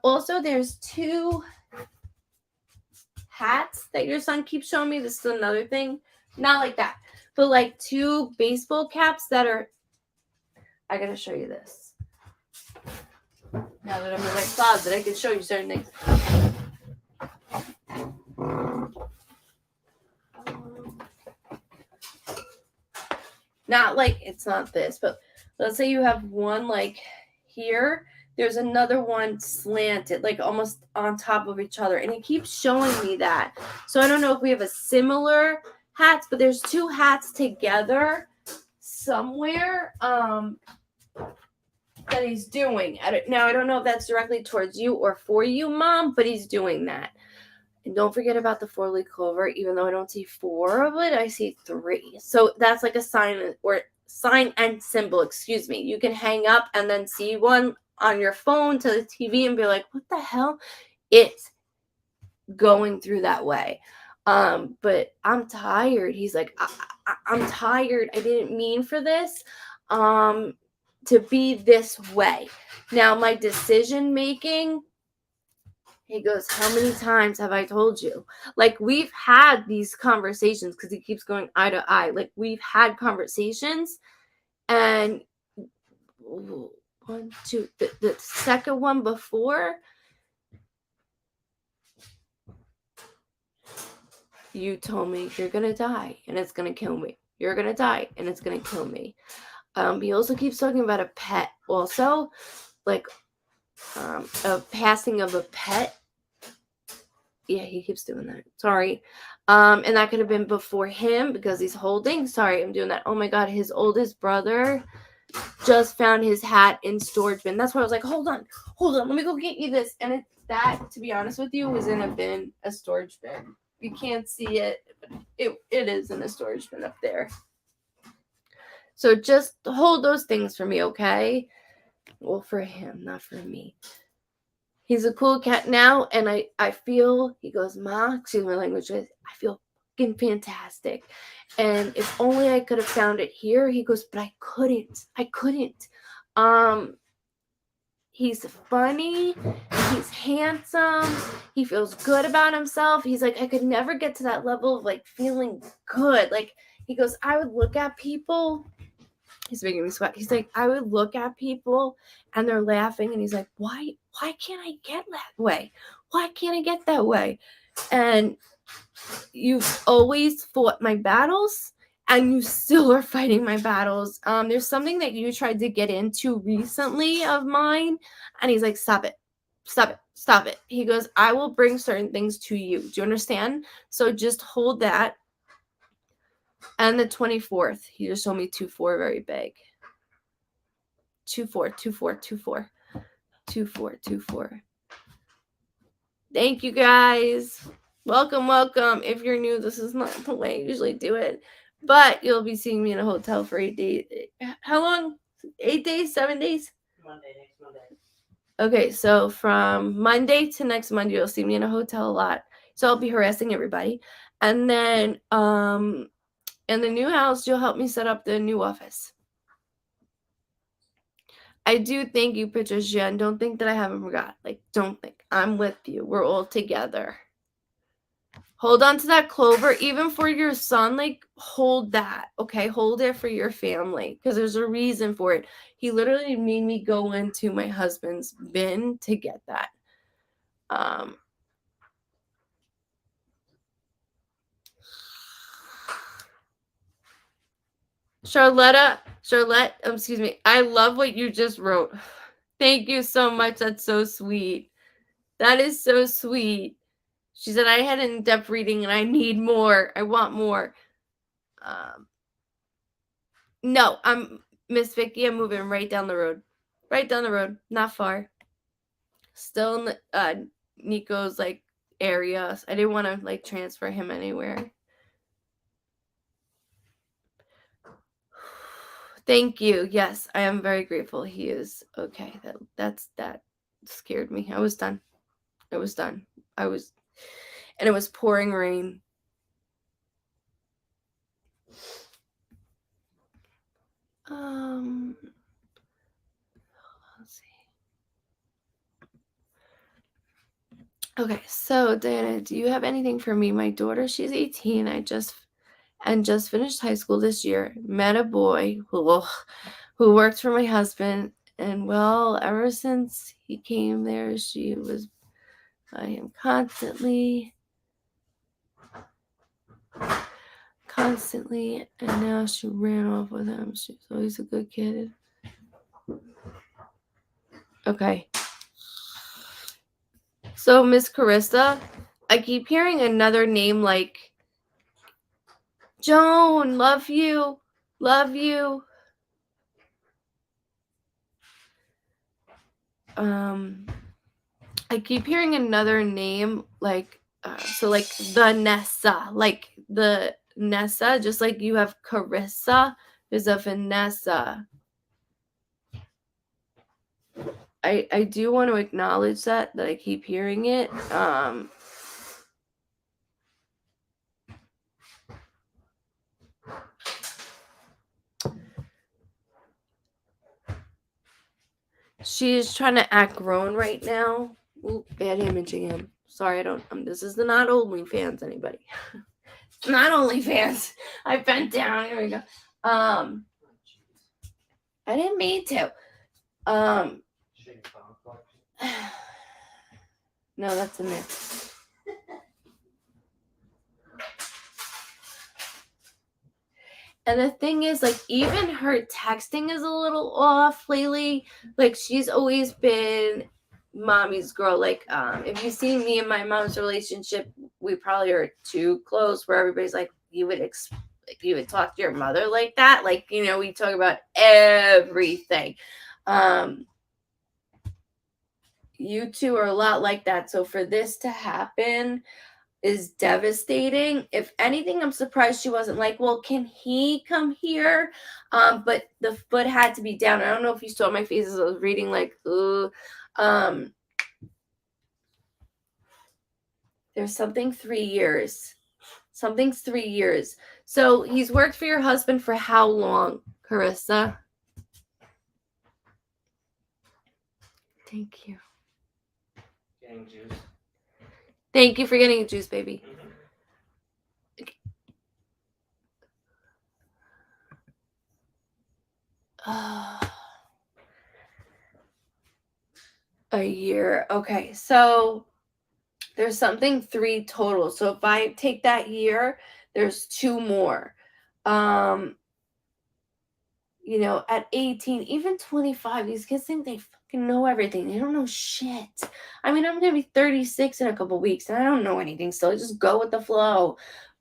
Also, there's 2 hats that your son keeps showing me. This is another thing. Not like that, but like 2 baseball caps that are, I gotta show you this. Now that I'm in my closet, I can show you certain things. Not like, it's not this, but let's say you have one like here, there's another one slanted, like almost on top of each other, and he keeps showing me that. So I don't know if we have a similar hats, but there's 2 hats together somewhere that he's doing. Now I don't know if that's directly towards you or for you, Mom, but he's doing that. And don't forget about the 4-leaf clover. Even though I don't see 4 of it, I see 3. So that's like a sign and symbol, excuse me. You can hang up and then see one on your phone to the TV and be like, what the hell? It's going through that way. But I'm tired. He's like, I'm tired. I didn't mean for this to be this way. Now my decision making, he goes, how many times have I told you? Like, we've had these conversations, because he keeps going eye to eye. Like, we've had conversations, and 1, 2, the second one before, you told me you're going to die, and it's going to kill me. You're going to die, and it's going to kill me. He also keeps talking about a pet. Also, like, a passing of a pet. Yeah, he keeps doing that. Sorry. And that could have been before him, because he's holding. Sorry, I'm doing that. Oh my God, his oldest brother just found his hat in storage bin. That's why I was like, hold on. Let me go get you this. And that, to be honest with you, was in a storage bin. You can't see it, but it is in a storage bin up there. So just hold those things for me, okay? Well, for him, not for me. He's a cool cat now, and I feel, he goes, Ma, excuse my language, I feel fucking fantastic. And if only I could have found it here. He goes, but I couldn't. He's funny. He's handsome. He feels good about himself. He's like, I could never get to that level of like feeling good. Like, he goes, I would look at people. He's making me sweat. He's like, I would look at people and they're laughing. And he's like, why can't I get that way? Why can't I get that way? And you've always fought my battles, and you still are fighting my battles. There's something that you tried to get into recently of mine. And he's like, stop it. He goes, I will bring certain things to you. Do you understand? So just hold that. And the 24th, he just showed me 2-4 very big. 2-4. Thank you guys. Welcome. If you're new, this is not the way I usually do it. But you'll be seeing me in a hotel for 8 days. How long? 8 days? 7 days? Next Monday. Okay, so from Monday to next Monday, you'll see me in a hotel a lot. So I'll be harassing everybody. And then in the new house, you'll help me set up the new office. I do thank you, Patricia, and don't think that I haven't forgot. Like, don't think. I'm with you. We're all together. Hold on to that Clover, even for your son. Like, hold that, okay? Hold it for your family, because there's a reason for it. He literally made me go into my husband's bin to get that. Charlotte, excuse me. I love what you just wrote. Thank you so much. That's so sweet. That is so sweet. She said, I had an in-depth reading and I need more. I want more. No, I'm Miss Vicky. I'm moving right down the road. Right down the road. Not far. Still in Nico's like area. I didn't want to like transfer him anywhere. Thank you. Yes, I am very grateful he is okay. That scared me. I was done. And it was pouring rain. Let's see. Okay, so Diana, do you have anything for me? My daughter, she's 18. I just finished high school this year. Met a boy who worked for my husband, and well, ever since he came there, she was by him constantly, and now she ran off with him. She's always a good kid. Okay. So, Miss Carissa, I keep hearing another name like Joan, love you. I keep hearing another name like so like the Nessa, like the Nessa, just like you have Carissa, there's a Vanessa. I do want to acknowledge that I keep hearing it. She is trying to act grown right now. Ooh, bad imaging him. Sorry, I don't. This is not OnlyFans, anybody. It's not OnlyFans. I bent down. Here we go. I didn't mean to. No, that's in there. And the thing is, like, even her texting is a little off lately. Like, she's always been mommy's girl. Like, if you see me and my mom's relationship, we probably are too close. Where everybody's like, you would talk to your mother like that. Like, you know, we talk about everything. You two are a lot like that. So for this to happen is devastating. If anything, I'm surprised she wasn't like, well, can he come here? But the foot had to be down. I don't know if you saw my face as I was reading, like, ooh. There's something 3 years. Something's 3 years. So he's worked for your husband for how long, Carissa? Thank you. Getting juice. Thank you for getting juice, baby. A year. Okay, so there's something 3 total. So if I take that year, there's 2 more. You know, at 18, even 25, these kids think they fucking know everything. They don't know shit. I mean, I'm gonna be 36 in a couple weeks, and I don't know anything still. I just go with the flow.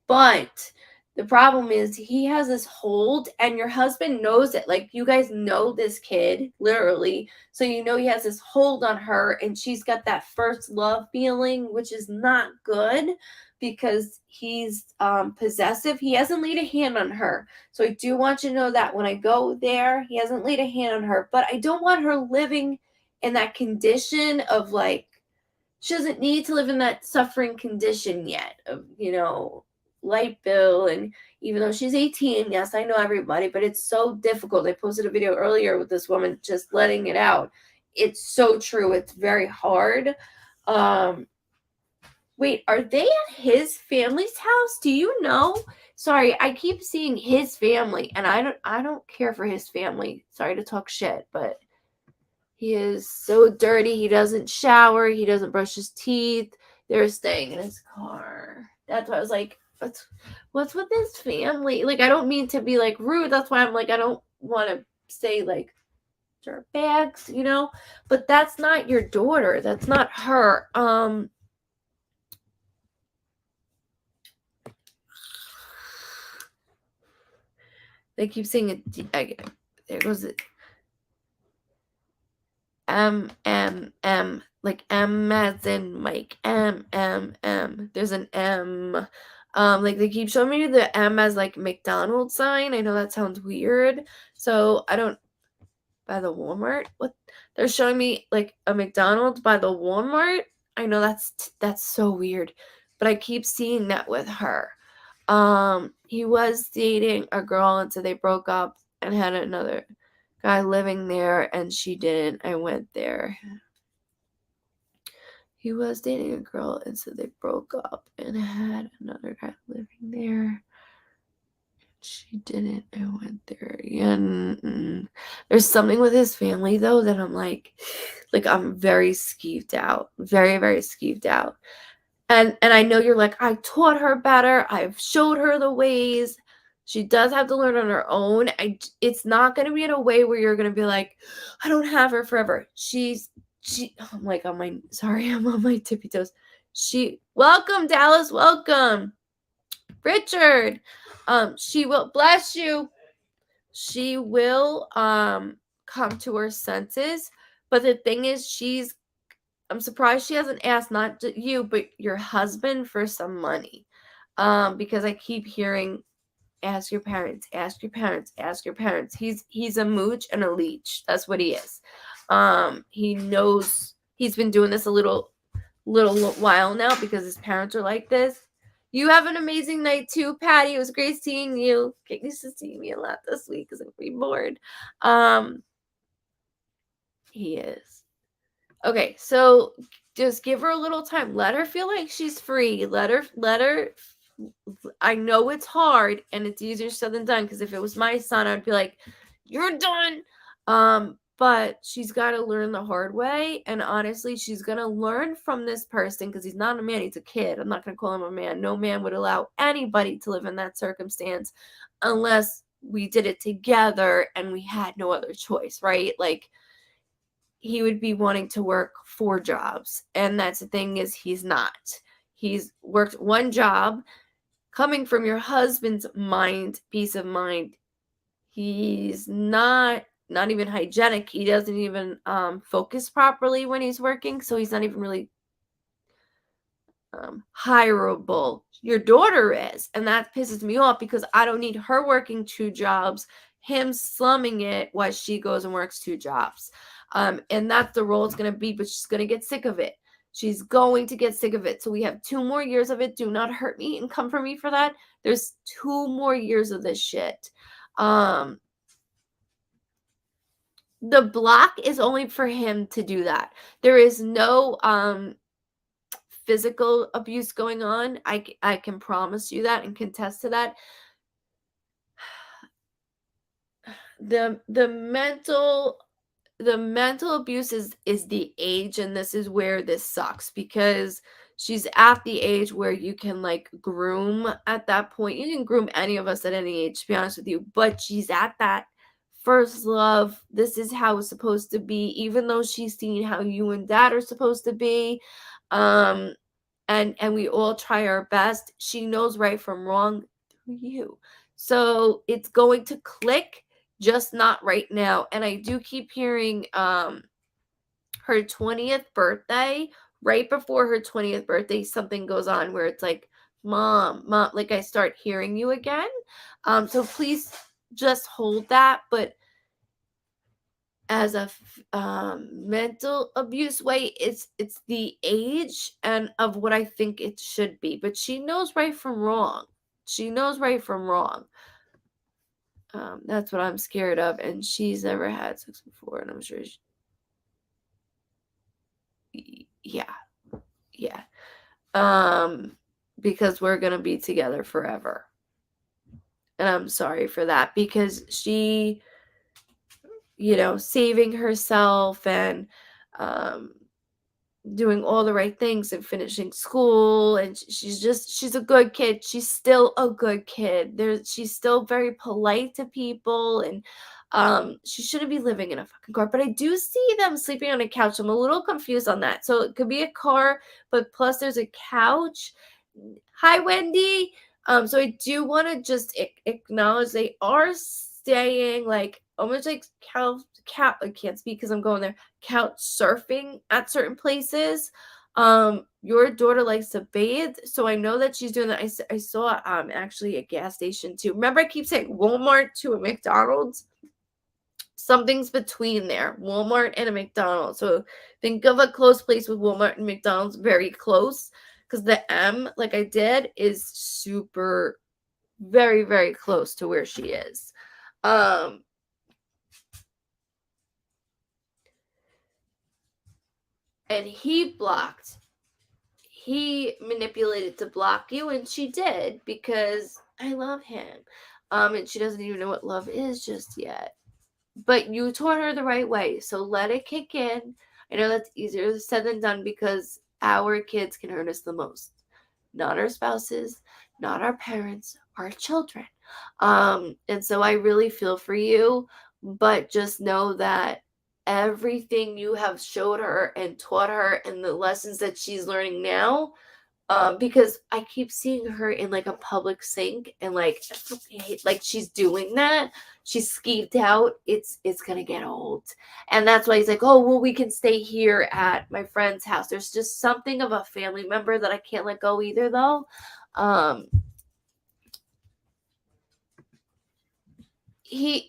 But the problem is he has this hold, and your husband knows it. Like, you guys know this kid, literally. So you know he has this hold on her, and she's got that first love feeling, which is not good because he's possessive. He hasn't laid a hand on her. So I do want you to know that when I go there, he hasn't laid a hand on her. But I don't want her living in that condition of like, she doesn't need to live in that suffering condition yet of, light bill. And even though she's 18, yes, I know everybody, but it's so difficult. I posted a video earlier with this woman just letting it out. It's so true. It's very hard. Wait, are they at his family's house? Do you know? Sorry, I keep seeing his family, and I don't care for his family. Sorry to talk shit, but he is so dirty. He doesn't shower. He doesn't brush his teeth. They're staying in his car. That's why I was like, what's with his family? Like, I don't mean to be like rude. That's why I'm like, I don't want to say like dirtbags, but that's not your daughter. That's not her. They keep saying it. There goes it. M, like M as in Mike. M. There's an M. Like they keep showing me the M as like McDonald's sign. I know that sounds weird. So I don't. By the Walmart. What? They're showing me like a McDonald's by the Walmart. I know that's so weird, but I keep seeing that with her. He was dating a girl, and so they broke up and had another guy living there, and she didn't. I went there. He was dating a girl, and so they broke up and had another guy living there. She didn't. I went there. Yeah. There's something with his family though that I'm like I'm very skeeved out. Very, very skeeved out. And I know you're like, I taught her better. I've showed her the ways. She does have to learn on her own. It's not going to be in a way where you're going to be like, I don't have her forever. I'm like I'm on my tippy toes. Welcome, Dallas. Welcome. Richard. She will, bless you. She will come to her senses. But the thing is, I'm surprised she hasn't asked not you, but your husband for some money. Because I keep hearing, ask your parents, ask your parents, ask your parents. He's a mooch and a leech. That's what he is. He knows he's been doing this a little while now because his parents are like this. You have an amazing night too, Patty. It was great seeing you. Get used to seeing me a lot this week because I'm pretty bored. He is. Okay, so just give her a little time. Let her feel like she's free. Let her. I know it's hard and it's easier said than done because if it was my son, I'd be like, you're done. But she's got to learn the hard way. And honestly, she's going to learn from this person because he's not a man. He's a kid. I'm not going to call him a man. No man would allow anybody to live in that circumstance unless we did it together and we had no other choice, right? Like, he would be wanting to work 4 jobs. And that's the thing is he's not. He's worked 1 job. Coming from your husband's peace of mind, he's not even hygienic. He doesn't even focus properly when he's working, so he's not even really hireable. Your daughter is, and that pisses me off because I don't need her working 2 jobs, him slumming it while she goes and works 2 jobs. And that's the role it's going to be, but she's going to get sick of it. She's going to get sick of it. So we have 2 more years of it. Do not hurt me and come for me for that. There's 2 more years of this shit. The block is only for him to do that. There is no physical abuse going on. I can promise you that and contest to that. The mental abuse is the age, and this is where this sucks because she's at the age where you can like groom at that point. You can groom any of us at any age, to be honest with you, but she's at that first love. This is how it's supposed to be, even though she's seen how you and dad are supposed to be. And we all try our best. She knows right from wrong through you. So it's going to click, just not right now. And I do keep hearing her 20th birthday, right before her 20th birthday, something goes on where it's like, mom, like I start hearing you again. So please just hold that. as a mental abuse way. It's the age and of what I think it should be. But she knows right from wrong. She knows right from wrong. That's what I'm scared of. And she's never had sex before, and I'm sure yeah. Because we're gonna be together forever. And I'm sorry for that, because she, saving herself and doing all the right things and finishing school, and she's a good kid. She's still a good kid. She's still very polite to people, and she shouldn't be living in a fucking car. But I do see them sleeping on a couch. I'm a little confused on that. So it could be a car, but plus there's a couch. Hi, Wendy. So I do want to just acknowledge they are staying like almost like I can't speak because I'm going there. Couch surfing at certain places. Your daughter likes to bathe, so I know that she's doing that. I saw actually a gas station too. Remember, I keep saying Walmart to a McDonald's. Something's between there, Walmart and a McDonald's. So think of a close place with Walmart and McDonald's, very close, because the M, like I did, is super, very, very close to where she is. And he manipulated to block you, and she did, because I love him. And she doesn't even know what love is just yet. But you taught her the right way, so let it kick in. I know that's easier said than done, because our kids can hurt us the most. Not our spouses, not our parents, our children. And so I really feel for you, but just know that everything you have showed her and taught her, and the lessons that she's learning now, because I keep seeing her in like a public sink, and like she's doing that. She's skeeved out. It's gonna get old. And that's why he's like, oh well, we can stay here at my friend's house. There's just something of a family member that I can't let go either, though. He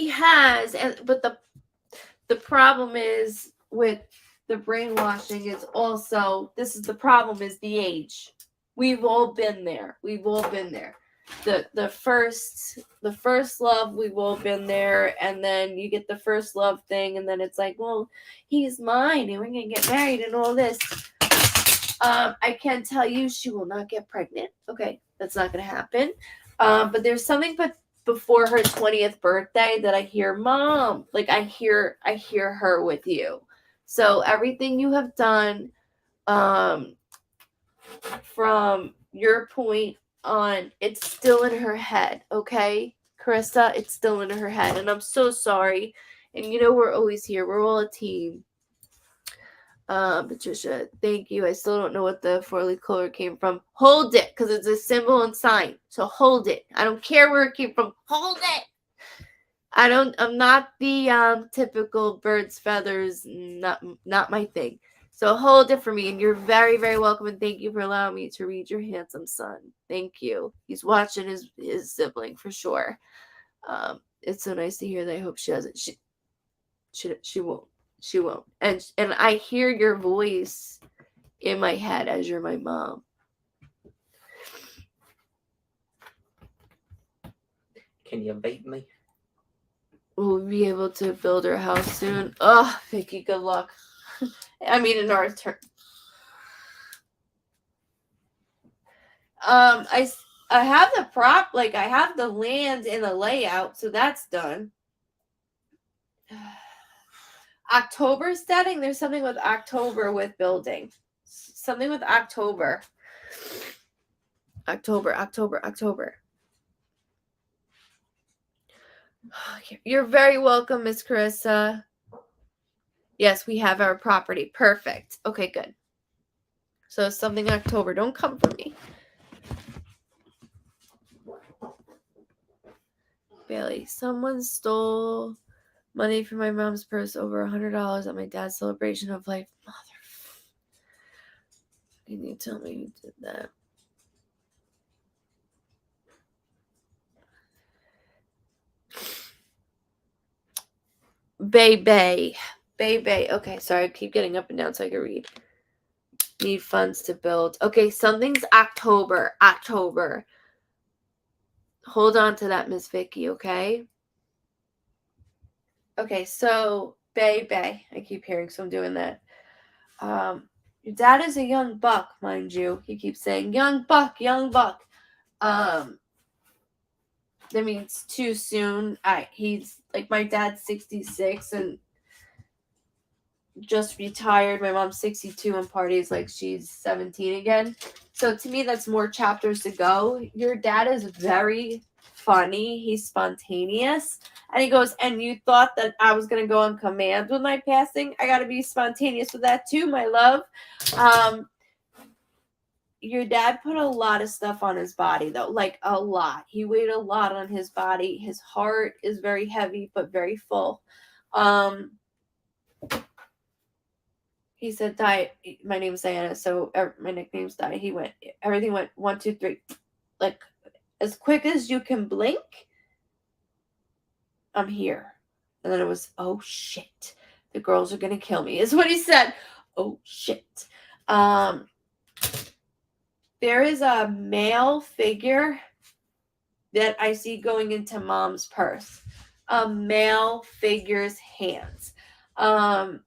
has, but the problem is with the brainwashing is also, this is the problem, is the age. We've all been there. The first love, we've all been there, and then you get the first love thing, and then it's like, well, he's mine, and we're gonna get married and all this. I can tell you she will not get pregnant. Okay, that's not gonna happen. But there's something before her 20th birthday that I hear, Mom, like I hear her with you. So everything you have done, from your point on, it's still in her head, okay? Carissa, it's still in her head, and I'm so sorry. And we're always here. We're all a team. Patricia, thank you. I still don't know what the 4-leaf clover came from. Hold it, because it's a symbol and sign. So hold it. I don't care where it came from. Hold it. I'm not the typical bird's feathers. Not my thing. So hold it for me, and you're very, very welcome, and thank you for allowing me to read your handsome son. Thank you. He's watching his sibling for sure. It's so nice to hear that. I hope she doesn't. She won't. She won't. And I hear your voice in my head as you're my mom. Can you bait me? We'll be able to build our house soon. Oh, Vicky, good luck. I mean, in our turn. I have the prop, like I have the land and the layout, so that's done. October setting, there's something with October with building. Something with October. October. You're very welcome, Miss Carissa. Yes, we have our property. Perfect. Okay, good. So something in October. Don't come for me. Bailey, someone stole money from my mom's purse, over $100 at my dad's celebration of life. Mother. Can you tell me who did that? Bay. Okay, sorry, I keep getting up and down so I can read. Need funds to build. Okay, something's October. Hold on to that, Miss Vicky, okay? Okay, so Bay. I keep hearing, so I'm doing that. Your dad is a young buck, mind you. He keeps saying, young buck. That means too soon. He's like, my dad's 66 and just retired. My mom's 62 and parties like she's 17 again. So to me, that's more chapters to go. Your dad is very funny. He's spontaneous. And he goes, and you thought that I was going to go on command with my passing? I got to be spontaneous with that too, my love. Your dad put a lot of stuff on his body, though. Like, a lot. He weighed a lot on his body. His heart is very heavy, but very full. He said, "Di, my name's Diana, so my nickname's Di." Everything went 1, 2, 3, like as quick as you can blink. I'm here, and then it was, oh shit, the girls are gonna kill me, is what he said. Oh shit. There is a male figure that I see going into mom's purse. A male figure's hands. I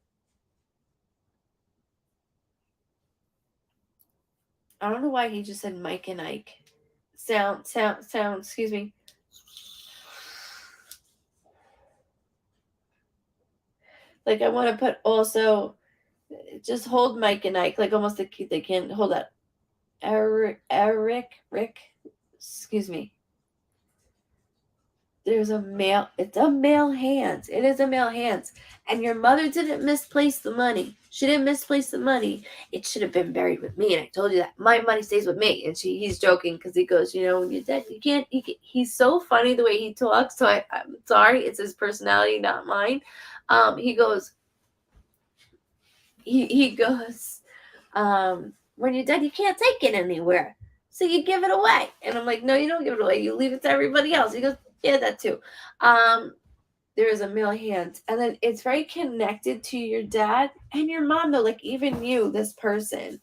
don't know why he just said Mike and Ike. Sound, excuse me. Like, I want to put also, just hold Mike and Ike, like almost they can't hold that. Rick, excuse me. It's a male hands. It is a male hands. And your mother didn't misplace the money. She didn't misplace the money. It should have been buried with me. And I told you that my money stays with me. And he's joking because he goes, when you're dead, you can't. He's so funny the way he talks. So I'm sorry. It's his personality, not mine. He goes, he goes, when you're dead, you can't take it anywhere. So you give it away. And I'm like, no, you don't give it away. You leave it to everybody else. He goes, yeah, that too. There is a male hand. And then it's very connected to your dad and your mom, though. Like, even you, this person,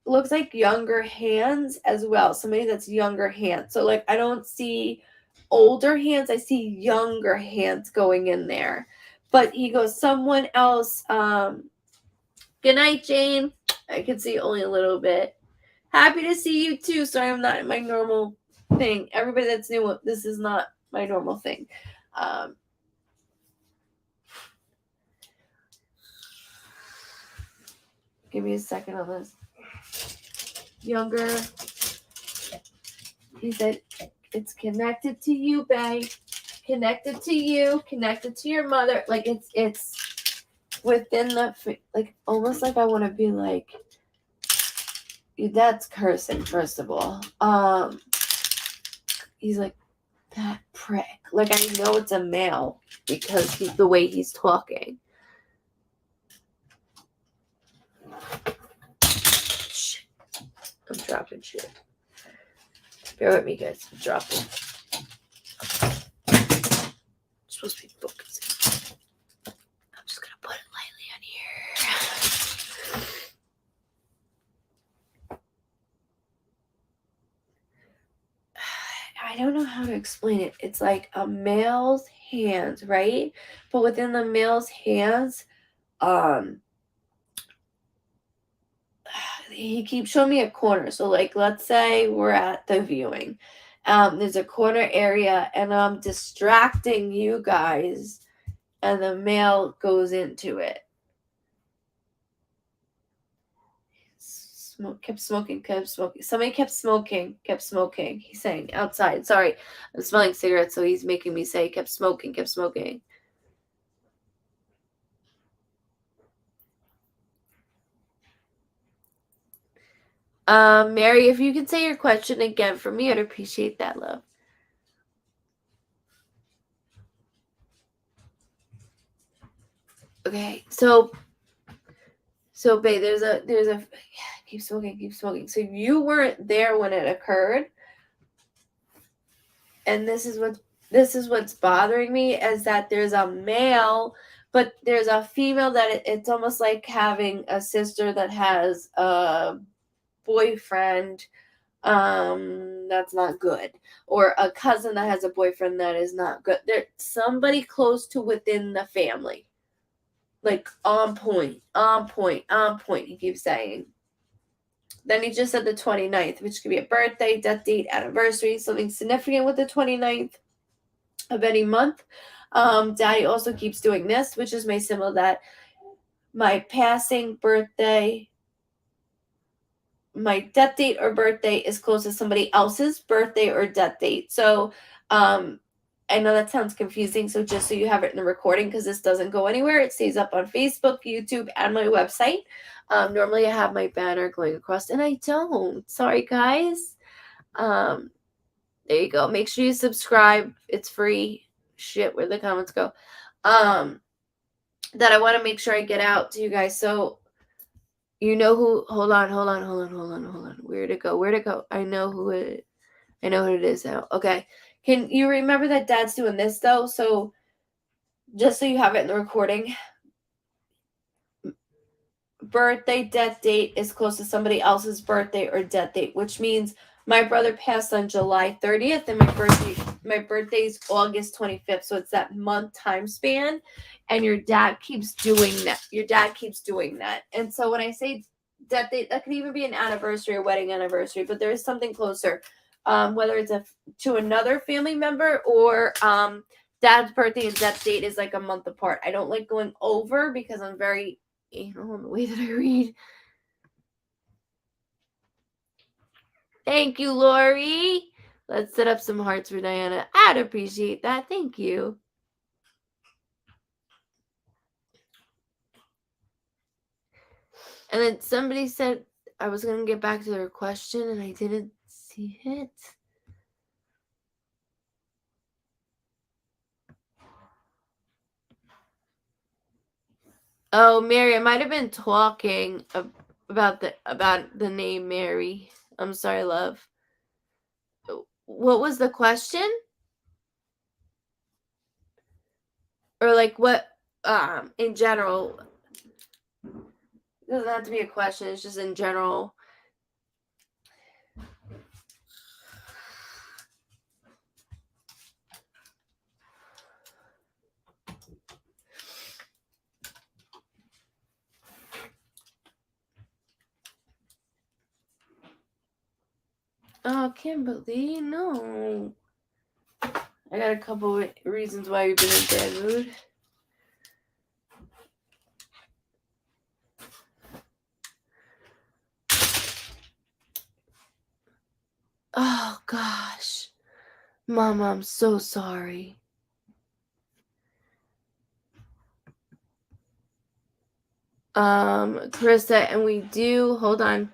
looks like younger hands as well. Somebody that's younger hands. So, like, I don't see older hands. I see younger hands going in there. But he goes, someone else. Good night, Jane. I can see only a little bit. Happy to see you, too. Sorry, I'm not in my normal thing. Everybody that's new, this is not my normal thing. Give me a second on this. Younger. He said, it's connected to you, babe. Connected to you. Connected to your mother. Like, it's within the, like, almost like I want to be like, your dad's cursing, first of all. He's like, that prick. Like, I know it's a male because the way he's talking. Shit. I'm dropping shit. Bear with me, guys. I'm dropping. I'm supposed to be focusing. I'm just going to put it lightly on here. I don't know how to explain it. It's like a male's hands, right? But within the male's hands, he keeps showing me a corner. So, like, let's say we're at the viewing. There's a corner area, and I'm distracting you guys, and the male goes into it. Kept smoking. Somebody kept smoking. He's saying outside. Sorry, I'm smelling cigarettes, so he's making me say kept smoking. Mary, if you could say your question again for me, I'd appreciate that, love. Okay, so babe, there's a keep smoking. So you weren't there when it occurred, and this is what's this is what's bothering me, is that there's a male, but there's a female that it's almost like having a sister that has a boyfriend that's not good, or a cousin that has a boyfriend that is not good. There's somebody close to within the family, like on point, he keeps saying. Then he just said the 29th, which could be a birthday, death date, anniversary, something significant with the 29th of any month. Daddy also keeps doing this, which is my symbol that my passing, birthday, my death date or birthday is close to somebody else's birthday or death date. So I know that sounds confusing, so just so you have it in the recording, because this doesn't go anywhere, it stays up on Facebook, YouTube, and my website. Normally I have my banner going across, and I don't. Sorry, guys. There you go. Make sure you subscribe. It's free. Shit, where'd the comments go? That I want to make sure I get out to you guys. So you know who, hold on. Where'd it go? I know who it is now. Okay. Can you remember that Dad's doing this though? So just so you have it in the recording, birthday, death date is close to somebody else's birthday or death date, which means my brother passed on July 30th and my birthday's August 25th. So it's that month time span, and your dad keeps doing that. And so when I say death date, that could even be an anniversary or wedding anniversary, but there is something closer, whether it's to another family member or dad's birthday and death date is like a month apart. I don't like going over because I'm very anal in the way that I read. Thank you, Lori. Let's set up some hearts for Diana. I'd appreciate that. Thank you. And then somebody said I was going to get back to their question, and I didn't see it. Oh, Mary, I might have been talking about the name Mary. I'm sorry, love. What was the question? Or like what in general? It doesn't have to be a question, it's just in general. Oh, Kimberly, no. I got a couple of reasons why you've been in bad mood. Oh, gosh. Mama, I'm so sorry. Carissa, and we do, hold on,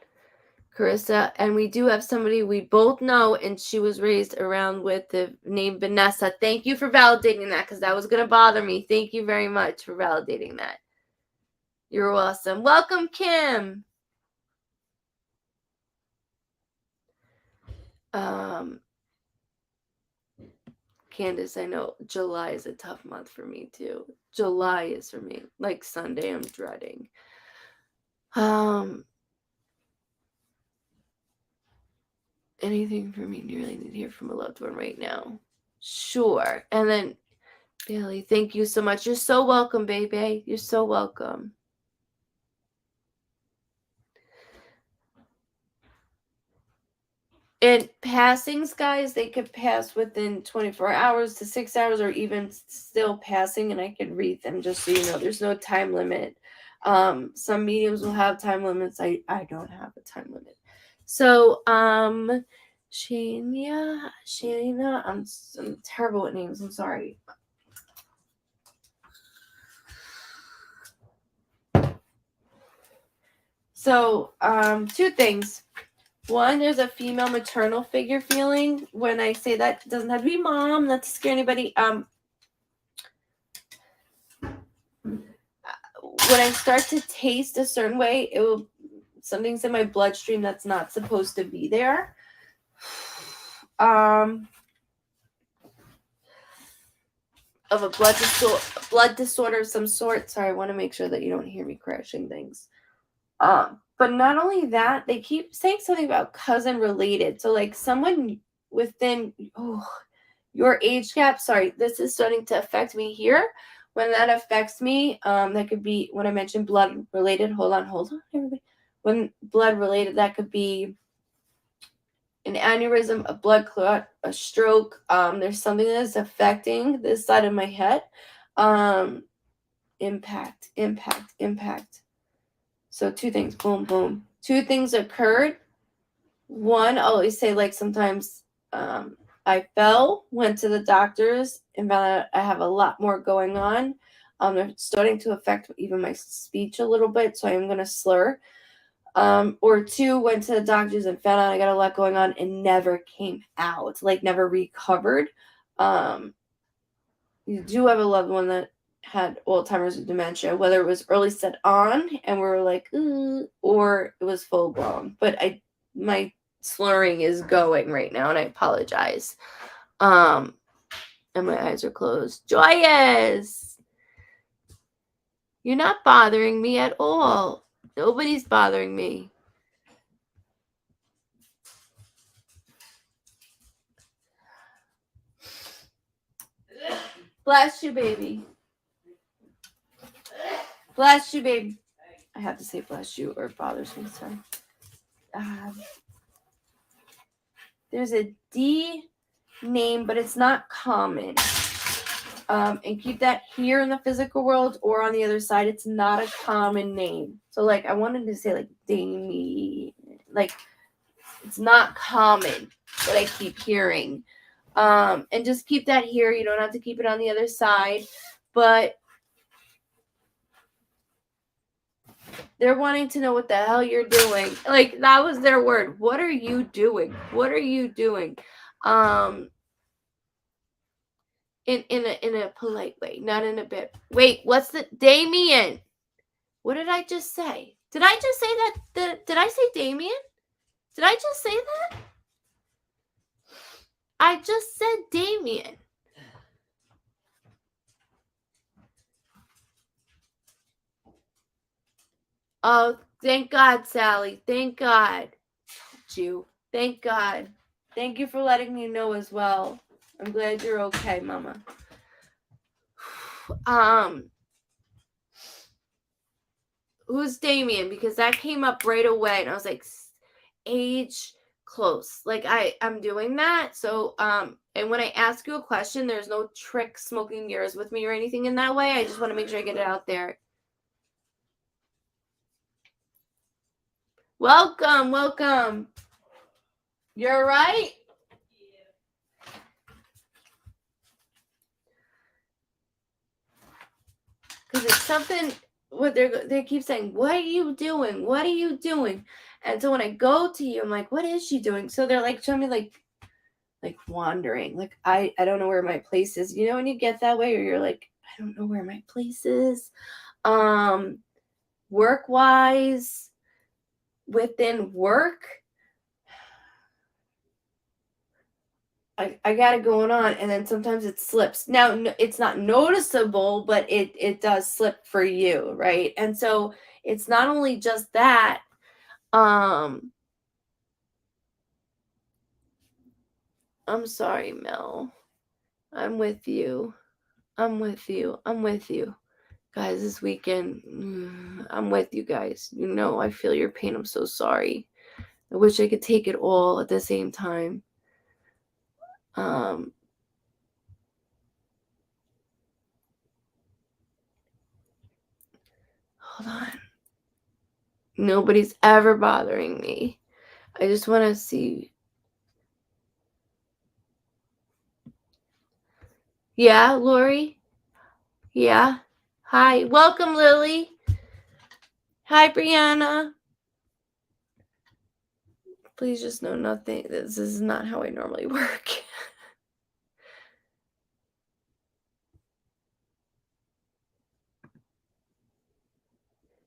Carissa, and we do have somebody we both know, and she was raised around with the name Vanessa. Thank you for validating that, because that was going to bother me. Thank you very much for validating that. You're awesome. Welcome, Kim. Candace, I know July is a tough month for me too. July is for me. Like Sunday, I'm dreading. Anything for me? Do you really need to hear from a loved one right now? Sure. And then Bailey, thank you so much. You're so welcome, baby. You're so welcome. And passings, guys, they could pass within 24 hours to 6 hours, or even still passing, and I could read them just so you know. There's no time limit. Some mediums will have time limits. I don't have a time limit. So, Shania, I'm terrible at names. I'm sorry. So, two things. One, there's a female maternal figure feeling. When I say that, it doesn't have to be mom, not to scare anybody. When I start to taste a certain way, something's in my bloodstream that's not supposed to be there. of a blood disorder of some sort. Sorry, I want to make sure that you don't hear me crashing things. But not only that, they keep saying something about cousin related. So like someone within your age gap. Sorry, this is starting to affect me here. When that affects me, that could be when I mentioned blood related. Hold on, everybody. When blood related, that could be an aneurysm, a blood clot, a stroke. There's something that's affecting this side of my head. Impact. So two things, boom, boom. Two things occurred. One, I'll always say, like, sometimes I fell, went to the doctors, and found out I have a lot more going on. They're starting to affect even my speech a little bit, so I am going to slur. Or two, went to the doctors and found out I got a lot going on and never came out, like never recovered. You do have a loved one that had Alzheimer's or dementia, whether it was early set on and we were like, or it was full blown. But my slurring is going right now, and I apologize. And my eyes are closed. Joyous! You're not bothering me at all. Nobody's bothering me. Bless you, baby. Bless you, baby. I have to say bless you or it bothers me. Sorry. There's a D name, but it's not common. And keep that here in the physical world or on the other side. It's not a common name. So, like, I wanted to say, like, Damie. Like, it's not common that I keep hearing. And just keep that here. You don't have to keep it on the other side. But they're wanting to know what the hell you're doing. Like, that was their word. What are you doing? What are you doing? In a polite way, not in a bit. Wait, what's the Damien? What did I just say? Did I just say that? Did I say Damien? Did I just say that? I just said Damien. Oh, thank God, Sally. Thank God. You. Thank God. Thank you for letting me know as well. I'm glad you're okay, Mama. Who's Damien? Because that came up right away, and I was like, age close. Like I'm doing that. So and when I ask you a question, there's no trick smoking mirrors with me or anything in that way. I just want to make sure I get it out there. Welcome. You're right. Because it's something. What they keep saying, what are you doing? What are you doing? And so when I go to you, I'm like, what is she doing? So they're like showing me like wandering. Like I don't know where my place is. You know when you get that way, or you're like, I don't know where my place is. Work wise, within work, I got it going on, and then sometimes it slips. Now it's not noticeable, but it does slip for you, right? And so it's not only just that. I'm sorry, Mel. I'm with you. Guys, this weekend, I'm with you guys. You know, I feel your pain. I'm so sorry. I wish I could take it all at the same time. Hold on. Nobody's ever bothering me. I just want to see. Yeah, Lori? Yeah. Hi. Welcome, Lily. Hi, Brianna. Please just know nothing. This is not how I normally work.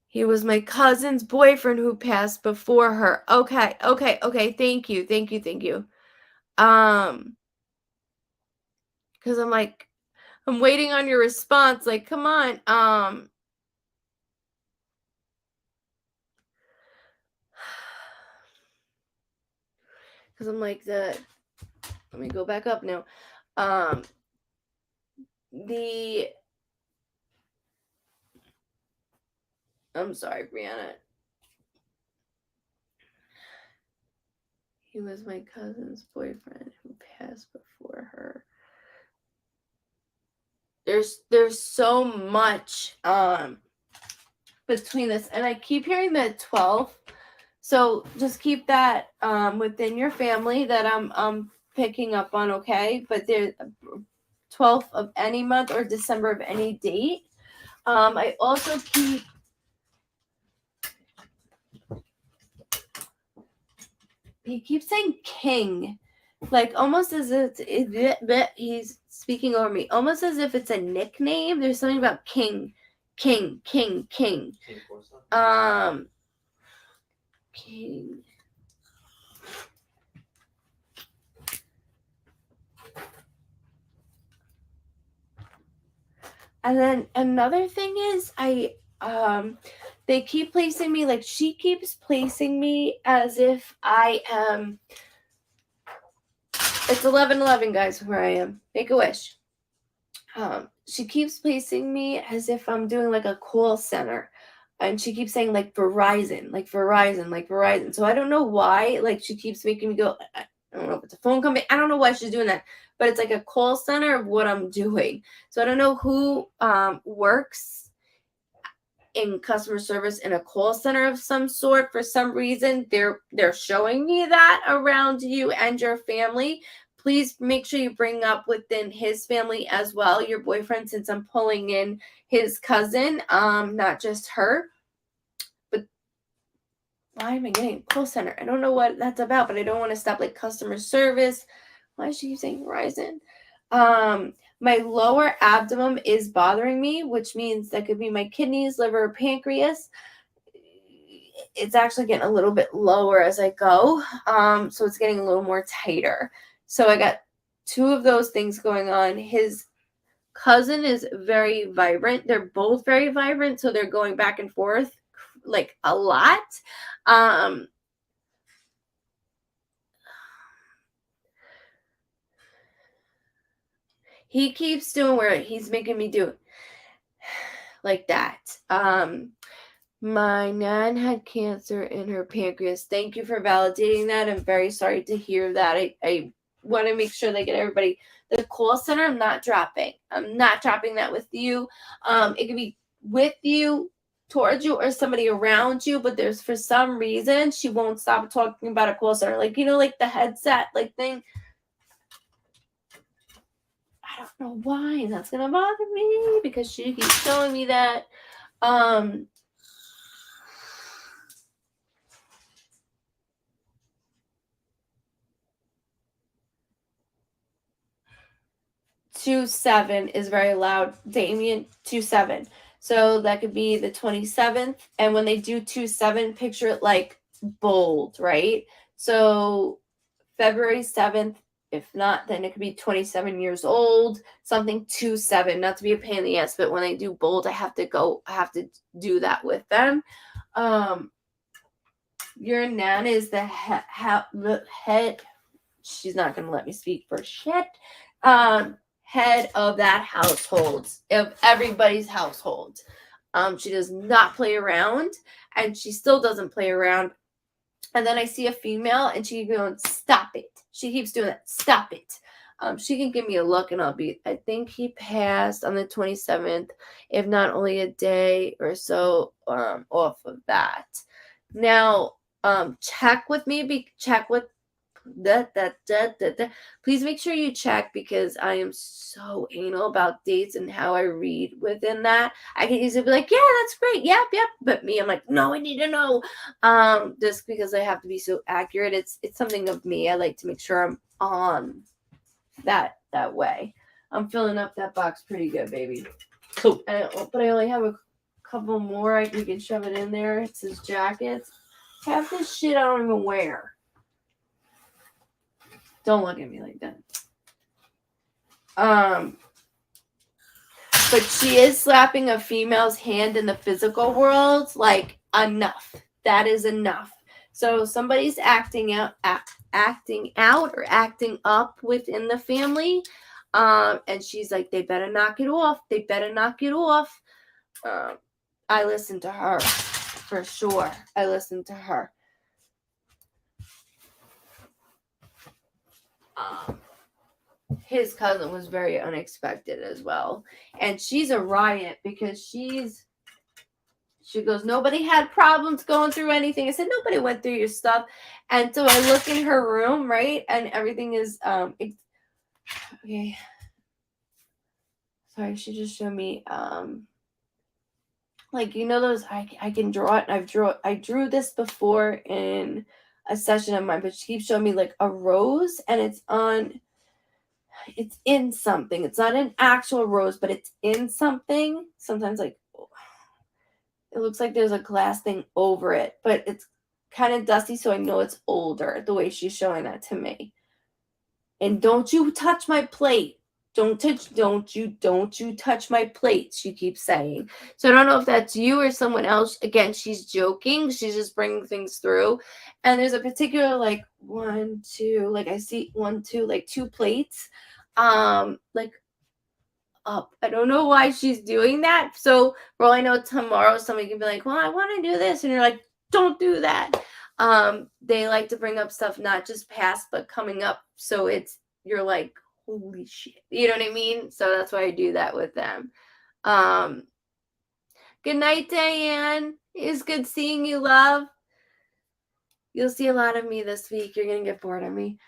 He was my cousin's boyfriend who passed before her. Okay. Thank you. Because I'm like, I'm waiting on your response. Like, come on. Because I'm like let me go back up now. I'm sorry, Brianna. He was my cousin's boyfriend who passed before her. There's so much between this, and I keep hearing the 12. So just keep that within your family that I'm picking up on, okay? But there's 12th of any month or December of any date. I also keep he keeps saying king, like almost as if he's speaking over me, almost as if it's a nickname. There's something about king. King. King. And then another thing is they keep placing me, like she keeps placing me as if I am. It's 11:11, guys, where I am. Make a wish. She keeps placing me as if I'm doing like a call center. And she keeps saying like Verizon, like Verizon, like Verizon. So I don't know why. Like she keeps making me go, I don't know if it's a phone company. I don't know why she's doing that. But it's like a call center of what I'm doing. So I don't know who works in customer service in a call center of some sort. For some reason, they're showing me that around you and your family. Please make sure you bring up within his family as well, your boyfriend, since I'm pulling in his cousin, not just her. But why am I getting call center? I don't know what that's about, but I don't want to stop like customer service. Why is she saying Verizon? My lower abdomen is bothering me, which means that could be my kidneys, liver, pancreas. It's actually getting a little bit lower as I go. So it's getting a little more tighter. So I got two of those things going on. His cousin is very vibrant. They're both very vibrant. So they're going back and forth like a lot. He keeps doing where he's making me do like that. My nan had cancer in her pancreas. Thank you for validating that. I'm very sorry to hear that. I want to make sure they get everybody. The call center, I'm not dropping. I'm not dropping that with you. It could be with you, towards you, or somebody around you, but there's for some reason she won't stop talking about a call center. Like, like the headset like thing. I don't know why that's gonna bother me because she keeps showing me that. 27 is very loud. Damien, 27. So that could be the 27th. And when they do 27, picture it like bold, right? So February 7th. If not, then it could be 27 years old, something 27. Not to be a pain in the ass, but when they do bold, I have to do that with them. Your nan is the head. She's not gonna let me speak for shit. Head of that household, of everybody's household. She does not play around, and she still doesn't play around. And then I see a female, and she going, "Stop it!" She keeps doing that. Stop it. She can give me a look, and I think he passed on the 27th, if not only a day or so off of that. Now, check with me. Check with Please make sure you check because I am so anal about dates and how I read within that. I can easily be like, yeah, that's great. Yep. But me, I'm like, no, I need to know. Just because I have to be so accurate. It's something of me. I like to make sure I'm on that way. I'm filling up that box pretty good, baby. Cool. But I only have a couple more. We can shove it in there. It says jackets. Half this shit I don't even wear. Don't look at me like that. but she is slapping a female's hand in the physical world. Like, enough. That is enough. So somebody's acting out or acting up within the family. And she's like, they better knock it off. They better knock it off. I listened to her for sure. I listened to her. His cousin was very unexpected as well. And she's a riot because she goes, nobody had problems going through anything. I said, nobody went through your stuff. And so I look in her room, right? And everything is, okay. Sorry, she just showed me, like, you know, those, I can draw it. And I drew this before in a session of mine, but she keeps showing me like a rose, and it's in something. It's not an actual rose, but it's in something. Sometimes like it looks like there's a glass thing over it, but it's kind of dusty, so I know it's older the way she's showing that to me. And don't you touch my plate. Don't you touch my plate, she keeps saying. So I don't know if that's you or someone else. Again, she's joking. She's just bringing things through. And there's a particular, like, 1, 2, like I see 1, 2, like 2 plates, like up. I don't know why she's doing that. So for all I know, tomorrow somebody can be like, well, I want to do this. And you're like, don't do that. They like to bring up stuff, not just past, but coming up. So you're like, holy shit. You know what I mean? So that's why I do that with them. Good night, Diane. It's good seeing you, love. You'll see a lot of me this week. You're going to get bored of me.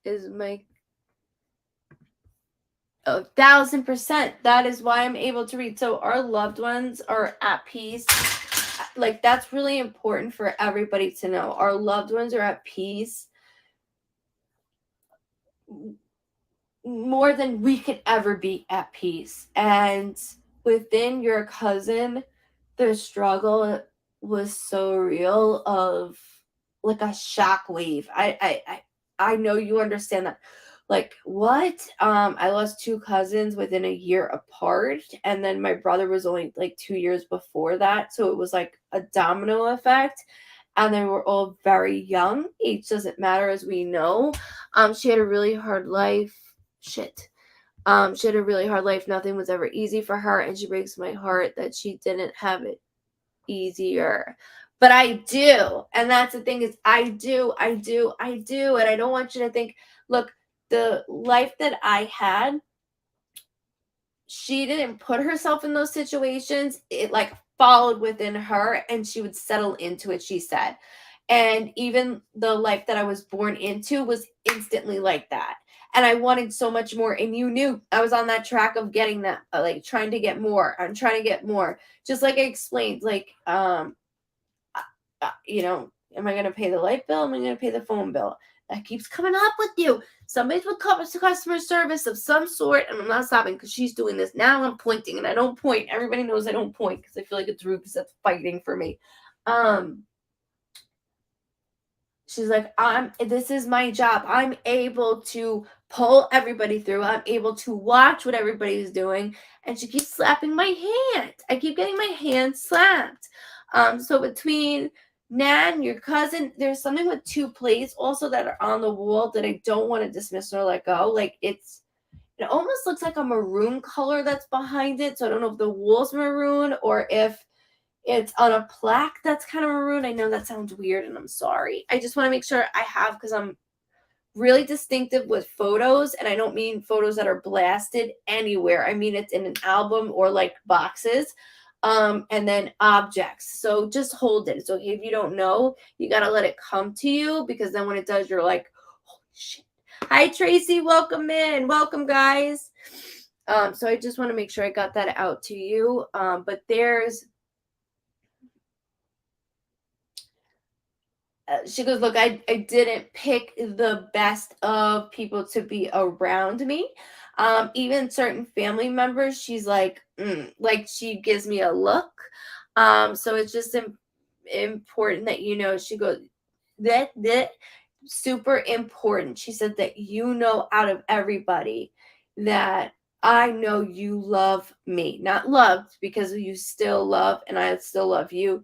Is my 1,000%. That is why I'm able to read. So our loved ones are at peace. Like, that's really important for everybody to know. Our loved ones are at peace more than we could ever be at peace. And within your cousin, the struggle was so real, of like a shockwave. I know you understand that. Like, what? I lost 2 cousins within a year apart, and then my brother was only like 2 years before that, so it was like a domino effect, and they were all very young. Age doesn't matter, as we know. She had a really hard life. She had a really hard life. Nothing was ever easy for her, and she breaks my heart that she didn't have it easier. But I do, and that's the thing, is I do, and I don't want you to think, look, the life that I had, she didn't put herself in those situations. It like followed within her, and she would settle into it, she said. And even the life that I was born into was instantly like that. And I wanted so much more. And you knew I was on that track of getting that, like trying to get more. I'm trying to get more. Just like I explained, like, you know, am I going to pay the light bill? Am I going to pay the phone bill? That keeps coming up with you. Somebody's with customer service of some sort, and I'm not stopping because she's doing this. Now I'm pointing, and I don't point. Everybody knows I don't point because I feel like it's rude because that's fighting for me. She's like, this is my job. I'm able to pull everybody through. I'm able to watch what everybody's doing. And she keeps slapping my hand. I keep getting my hand slapped. So between Nan, your cousin, there's something with 2 plates also that are on the wall that I don't want to dismiss or let go. Like, it almost looks like a maroon color that's behind it. So I don't know if the wall's maroon or if it's on a plaque that's kind of maroon. I know that sounds weird, and I'm sorry. I just want to make sure I have, because I'm really distinctive with photos, and I don't mean photos that are blasted anywhere. I mean it's in an album or like boxes, and then objects. So just hold it. It's okay if you don't know. You got to let it come to you, because then when it does, you're like, holy shit. Hi, Tracy. Welcome in. Welcome, guys. So I just want to make sure I got that out to you. But there's... she goes, look, I didn't pick the best of people to be around me. Even certain family members, she's like, like she gives me a look. So it's just important that, you know, she goes, that super important. She said that out of everybody that I know you love me. Not loved, because you still love and I still love you,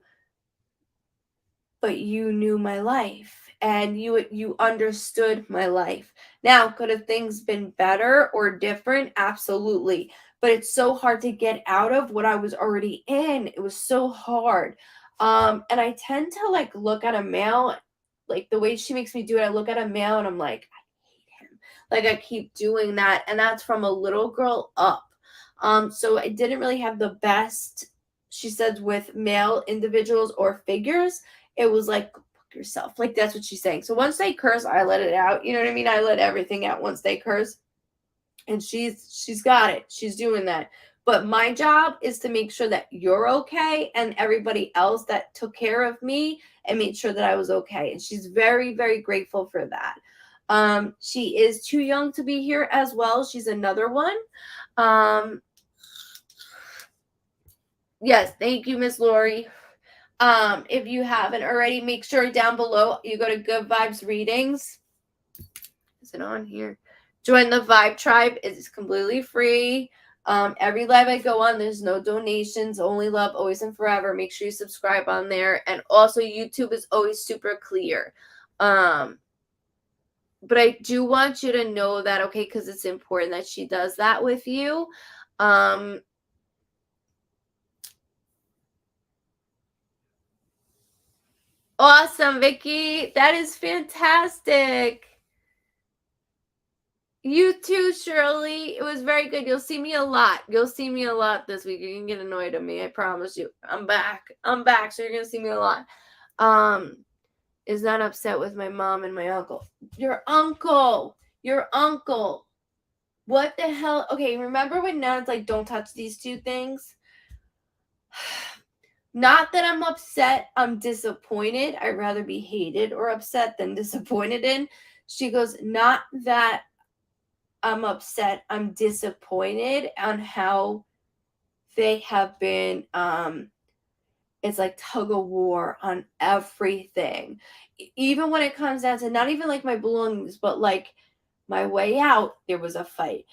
but you knew my life and you understood my life. Now, could have things been better or different? Absolutely. But it's so hard to get out of what I was already in. It was so hard. And I tend to like look at a male, like the way she makes me do it, I look at a male and I'm like, I hate him. Like I keep doing that. And that's from a little girl up. So I didn't really have the best, she said, with male individuals or figures. It was like, fuck yourself. Like that's what she's saying. So once they curse, I let it out. You know what I mean? I let everything out once they curse. And she's got it. She's doing that. But my job is to make sure that you're okay and everybody else that took care of me and made sure that I was okay. And she's very, very grateful for that. She is too young to be here as well. She's another one. Yes, thank you, Miss Lori. If you haven't already, make sure down below you go to Good Vibes Readings. Is it on here? Join the Vibe Tribe. It's completely free. Every live I go on, there's no donations, only love, always and forever. Make sure you subscribe on there. And also YouTube is always super clear. But I do want you to know that, okay, because it's important that she does that with you. Awesome, Vicky. That is fantastic. You too, Shirley. It was very good. You'll see me a lot. You'll see me a lot this week. You can get annoyed at me. I promise you. I'm back. So you're going to see me a lot. Is not upset with my mom and my uncle. Your uncle. What the hell? Okay, remember when Nan's like, don't touch these two things? Not that I'm upset. I'm disappointed. I'd rather be hated or upset than disappointed in. She goes, not that I'm upset. I'm disappointed on how they have been. It's like tug of war on everything. Even when it comes down to not even like my belongings, but like my way out, there was a fight.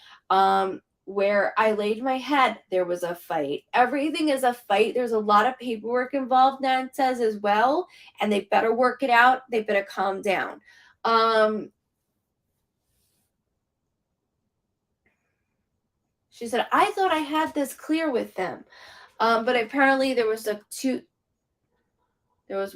Where I laid my head, there was a fight. Everything is a fight. There's a lot of paperwork involved, Nan says, as well. And they better work it out. They better calm down. She said, I thought I had this clear with them. But apparently there was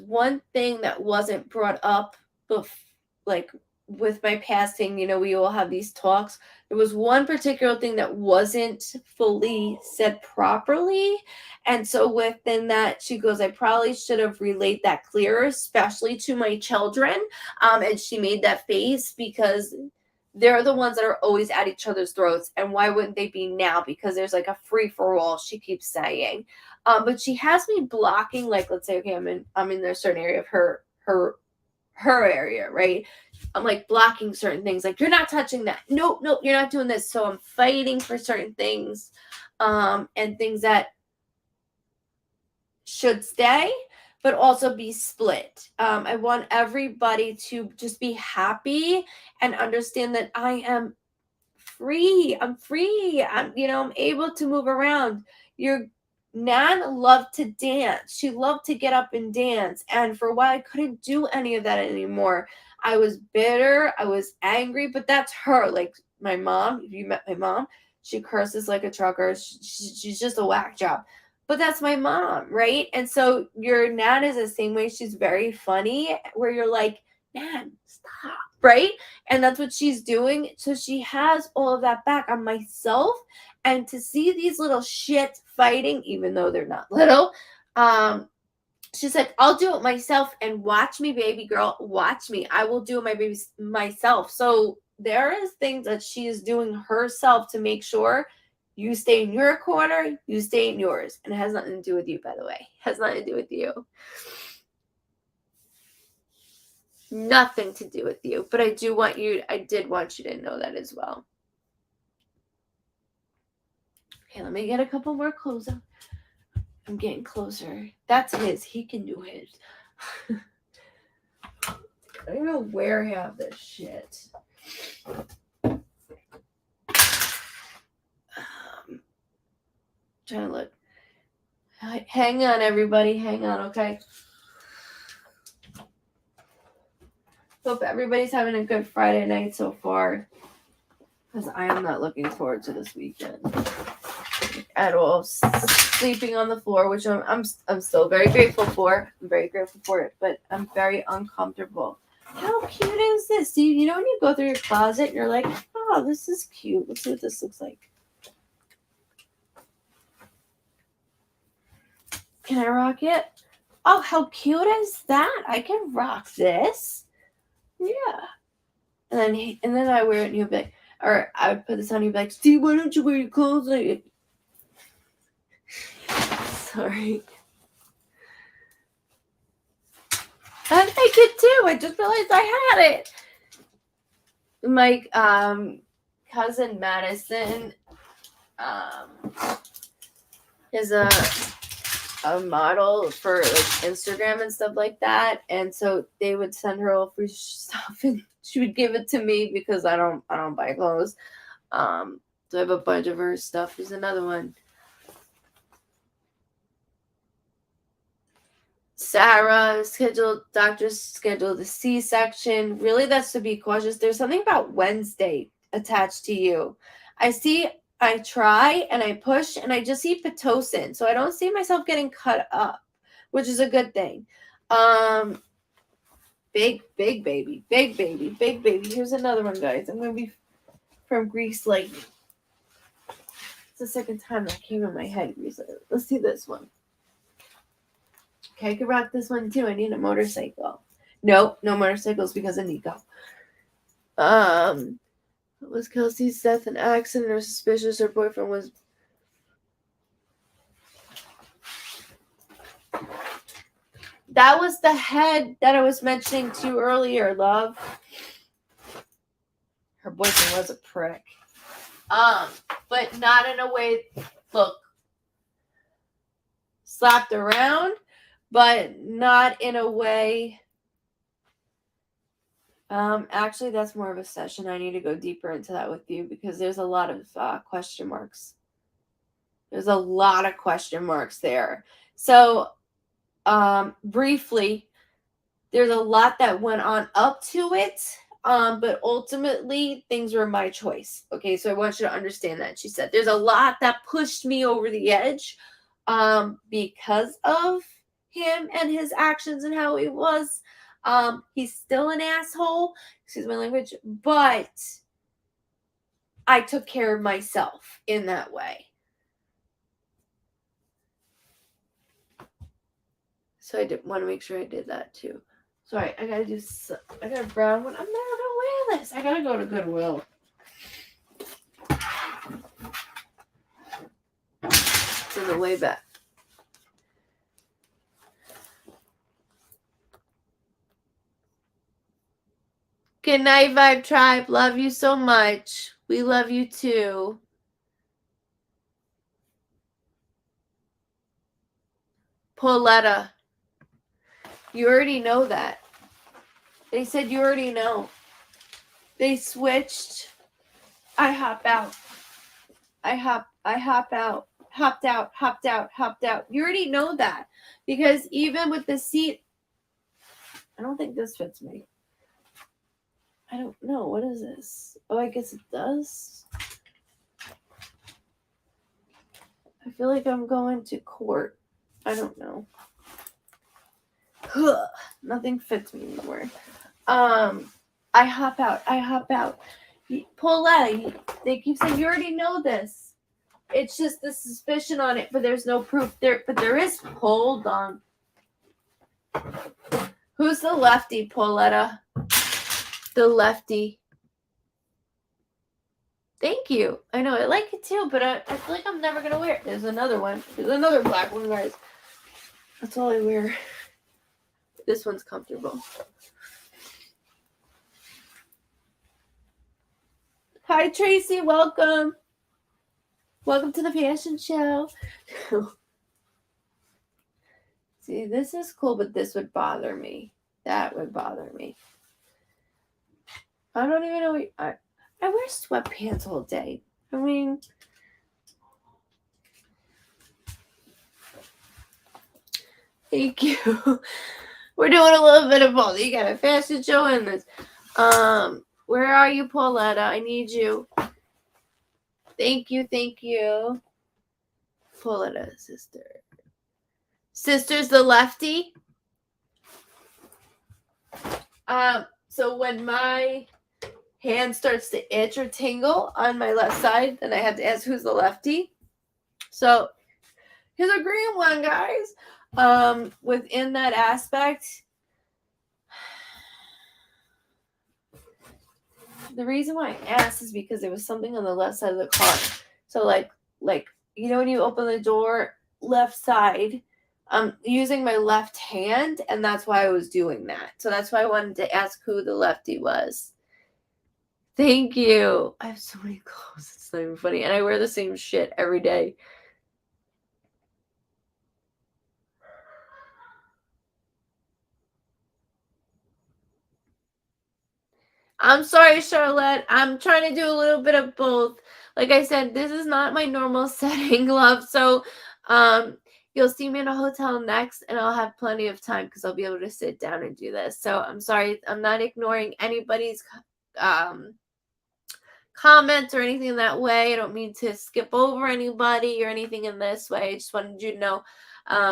one thing that wasn't brought up with my passing. You know, we all have these talks. There was one particular thing that wasn't fully said properly. And so within that, she goes, I probably should have relayed that clearer, especially to my children. And she made that face because they're the ones that are always at each other's throats. And why wouldn't they be now? Because there's like a free for all, she keeps saying. But she has me blocking, like, let's say, okay, I'm in a certain area of her area, right? I'm like blocking certain things, like, you're not touching that. Nope, you're not doing this. So I'm fighting for certain things, and things that should stay, but also be split. I want everybody to just be happy and understand that I am free. I'm free. I'm able to move around. Your Nan loved to dance. She loved to get up and dance. And for a while, I couldn't do any of that anymore. I was bitter. I was angry, but that's her. Like my mom, if you met my mom, she curses like a trucker. She's just a whack job. But that's my mom, right? And so your Nan is the same way. She's very funny, where you're like, Nan, stop, right? And that's what she's doing. So she has all of that back on myself. And to see these little shits fighting, even though they're not little, she's like, I'll do it myself, and watch me, baby girl. Watch me. I will do it my babies myself. So there is things that she is doing herself to make sure you stay in your corner, you stay in yours. And it has nothing to do with you, by the way. It has nothing to do with you. Nothing to do with you. But I did want you to know that as well. Okay, let me get a couple more closer. I'm getting closer. That's his. He can do his. I don't know where I have this shit. Trying to look. Hang on, everybody. Hang on, okay? Hope everybody's having a good Friday night so far. Because I am not looking forward to this weekend at all. Sleeping on the floor, which I'm still very grateful for. I'm very grateful for it, but I'm very uncomfortable. How cute is this? You know when you go through your closet and you're like, oh, this is cute. Let's see what this looks like. Can I rock it? Oh, how cute is that? I can rock this. Yeah. And then I wear it and he'll be like, or I would put this on and he'd be like, Steve, why don't you wear your clothes like it? Sorry. I like it too. I just realized I had it. My cousin Madison is a model for like Instagram and stuff like that, and so they would send her all free stuff, and she would give it to me because I don't buy clothes. So I have a bunch of her stuff. There's another one. Sarah doctors scheduled a C-section. Really, that's to be cautious. There's something about Wednesday attached to you. I try and I push and I just see Pitocin. So I don't see myself getting cut up, which is a good thing. Big baby. Here's another one, guys. I'm going to be from Greece. Like, it's the second time that came in my head recently. Let's see this one. Okay, I could rock this one too. I need a motorcycle. Nope, no motorcycles because of Nico. Was Kelsey's death an accident or suspicious her boyfriend was? That was the head that I was mentioning to you earlier, love. Her boyfriend was a prick. But not in a way, look, slapped around, but not in a way. Actually, that's more of a session. I need to go deeper into that with you because there's a lot of question marks. There's a lot of question marks there. So, briefly, there's a lot that went on up to it, but ultimately, things were my choice. Okay, so I want you to understand that. She said, there's a lot that pushed me over the edge because of him and his actions and how he was. He's still an asshole, excuse my language, but I took care of myself in that way. So I did want to make sure I did that too. Sorry, I got a brown one. I'm never going to wear this. I got to go to Goodwill. It's in the way back. Good night, Vibe Tribe. Love you so much. We love you too. Pauletta. You already know that. They said you already know. They switched. I hop out. I hop out. Hopped out. You already know that. Because even with the seat, I don't think this fits me. I don't know. What is this? Oh, I guess it does. I feel like I'm going to court. I don't know. Nothing fits me anymore. I hop out. Paulette, they keep saying you already know this. It's just the suspicion on it, but there's no proof there. But there is. Hold on. Who's the lefty, Pauletta? The lefty. Thank you. I know I like it too, but I feel like I'm never gonna wear it. There's another one. There's another black one, guys. That's all I wear. This one's comfortable. Hi, Tracy. Welcome. Welcome to the fashion show. See, this is cool, but this would bother me. That would bother me. I don't even know. I wear sweatpants all day. I mean, thank you. We're doing a little bit of both. You got a fashion show in this. Where are you, Pauletta? I need you. Thank you. Pauletta, sister. Sister's the lefty. So when my hand starts to itch or tingle on my left side, then I have to ask who's the lefty. So here's a green one, guys. Within that aspect, the reason why I asked is because there was something on the left side of the car. So like you know when you open the door left side, I'm using my left hand, and that's why I was doing that. So that's why I wanted to ask who the lefty was. Thank you. I have so many clothes. It's not even funny. And I wear the same shit every day. I'm sorry, Charlotte. I'm trying to do a little bit of both. Like I said, this is not my normal setting, love. So you'll see me in a hotel next, and I'll have plenty of time because I'll be able to sit down and do this. So I'm sorry. I'm not ignoring anybody's comments or anything in that way. I don't mean to skip over anybody or anything in this way. I just wanted you to know.